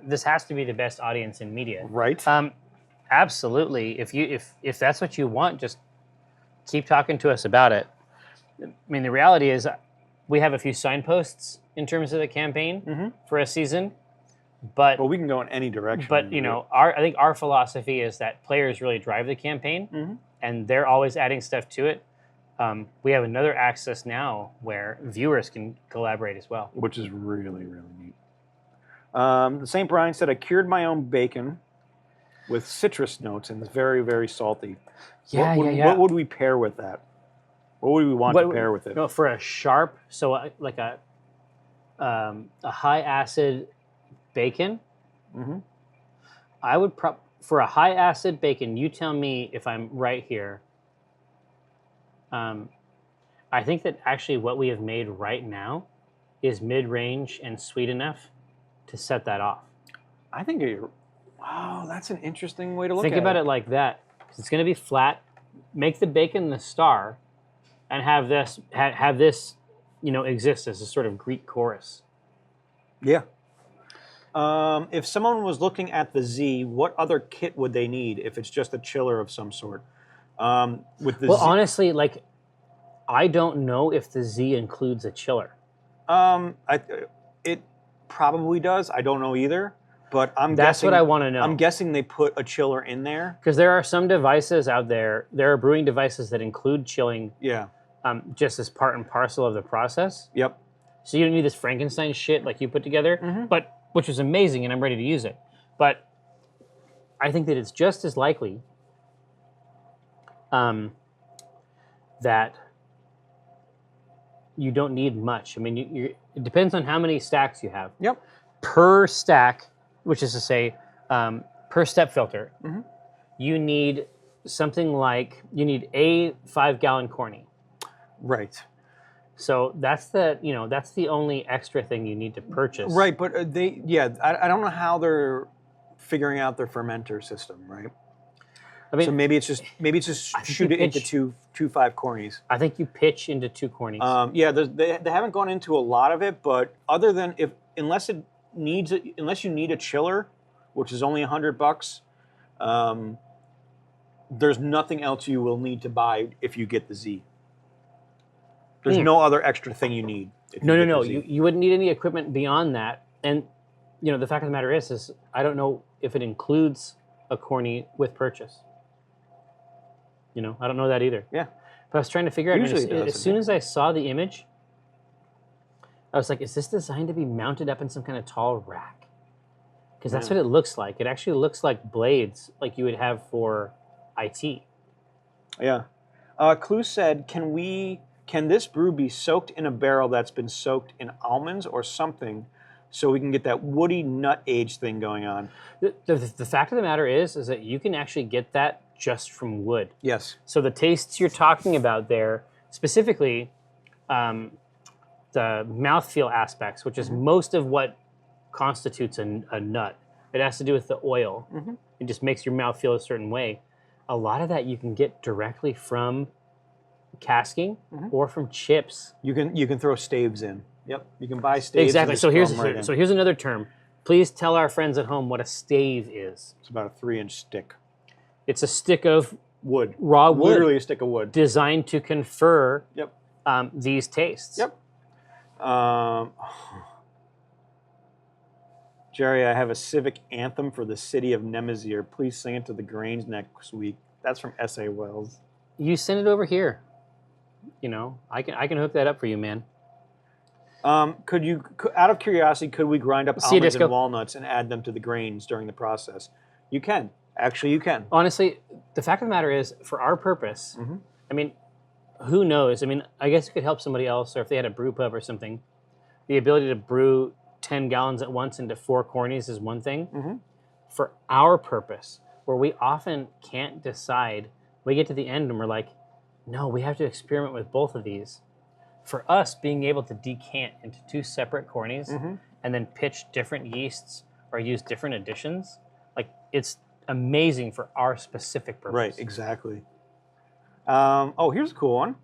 This has to be the best audience in media. Right. Absolutely. If that's what you want, just keep talking to us about it. I mean, the reality is we have a few signposts in terms of the campaign for a season, but Well, we can go in any direction. but I think our philosophy is that players really drive the campaign, and they're always adding stuff to it. We have another access now where viewers can collaborate as well. which is really, really neat. The St. Brian said, I cured my own bacon with citrus notes and it's very, very salty. Yeah, What would we pair with that? What would we want to pair with it? No, for a sharp, so like a high acid bacon. Mm-hmm. I would for a high acid bacon. You tell me if I'm right here. I think that actually what we have made right now is mid-range and sweet enough to set that off. I think wow, that's an interesting way to look at it. Think about it like that. It's going to be flat. Make the bacon the star, and have this exist as a sort of Greek chorus. Yeah. If someone was looking at the Z, what other kit would they need if it's just a chiller of some sort? Honestly, like, I don't know if the Z includes a chiller. It probably does. I don't know either. But That's what I want to know. I'm guessing they put a chiller in there. Because there are some devices out there. There are brewing devices that include chilling. Yeah. Just as part and parcel of the process. Yep. So you don't need this Frankenstein shit like you put together, but which is amazing, and I'm ready to use it. But I think that it's just as likely that you don't need much. I mean, it depends on how many stacks you have. Yep. Per stack, which is to say, per step filter, you need something like a 5-gallon corny. Right. So that's the only extra thing you need to purchase. Right, but I don't know how they're figuring out their fermenter system, right? I mean, so maybe it's just shoot it into two 5 cornies. I think you pitch into 2 cornies. They haven't gone into a lot of it, but other than unless you need a chiller, which is only $100, there's nothing else you will need to buy if you get the Z. There's no other extra thing you need. No. You wouldn't need any equipment beyond that. And the fact of the matter is I don't know if it includes a corny with purchase. I don't know that either. Yeah. But I was trying to figure out. As soon as I saw the image, I was like, is this designed to be mounted up in some kind of tall rack? Because that's what it looks like. It actually looks like blades like you would have for IT. Yeah. Clue said, can this brew be soaked in a barrel that's been soaked in almonds or something so we can get that woody nut age thing going on? The fact of the matter is that you can actually get that just from wood. Yes. So the tastes you're talking about there, specifically the mouthfeel aspects, which is most of what constitutes a nut. It has to do with the oil. It just makes your mouth feel a certain way. A lot of that you can get directly from casking or from chips. You can throw staves in. Yep. You can buy staves. Exactly. So here's another term. Please tell our friends at home what a stave is. It's about a 3-inch stick. It's a stick of wood. Raw wood. Literally a stick of wood. Designed to confer these tastes. Yep. Jerry, I have a civic anthem for the city of Nemazir. Please sing it to the Grange next week. That's from S.A. Wells. You send it over here. I can hook that up for you, man. Could you, out of curiosity, could we grind up almonds and walnuts and add them to the grains during the process? You can. Actually, you can. Honestly, the fact of the matter is, for our purpose, I mean, who knows? I mean, I guess it could help somebody else, or if they had a brew pub or something, the ability to brew 10 gallons at once into 4 cornies is one thing. For our purpose, where we often can't decide, we get to the end and we're like, no, we have to experiment with both of these. For us, being able to decant into 2 separate cornies and then pitch different yeasts or use different additions, like, it's amazing for our specific purpose. Right, exactly. Here's a cool one.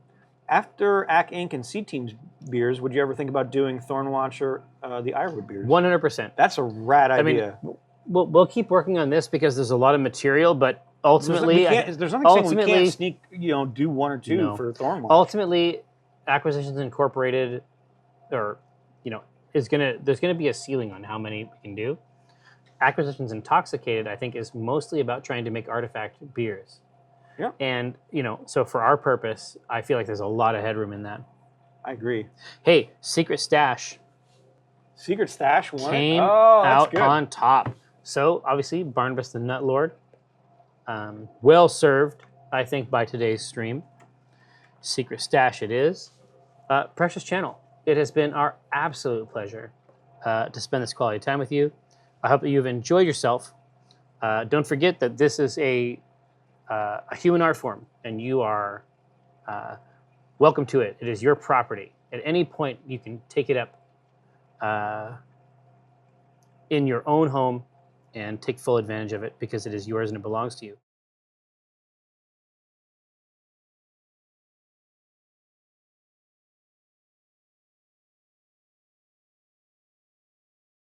After AC Inc. and C Team's beers, would you ever think about doing Thornwatcher, the Ironwood beers? 100%. That's a rad idea. I mean, we'll keep working on this because there's a lot of material, but ultimately, there's nothing saying we can't sneak, do 1 or 2 for Thornwatch. Ultimately, Acquisitions Incorporated, there's gonna be a ceiling on how many we can do. Acquisitions Intoxicated, I think, is mostly about trying to make artifact beers. Yeah. And, so for our purpose, I feel like there's a lot of headroom in that. I agree. Hey, secret stash. Secret Stash won it? came Oh, that's out good. on top. So obviously, Barnabas the Nut Lord, well served, I think, by today's stream. Secret Stash it is. Precious Channel, it has been our absolute pleasure to spend this quality time with you. I hope that you've enjoyed yourself. Don't forget that this is a human art form, and you are welcome to it. It is your property. At any point, you can take it up in your own home and take full advantage of it because it is yours and it belongs to you.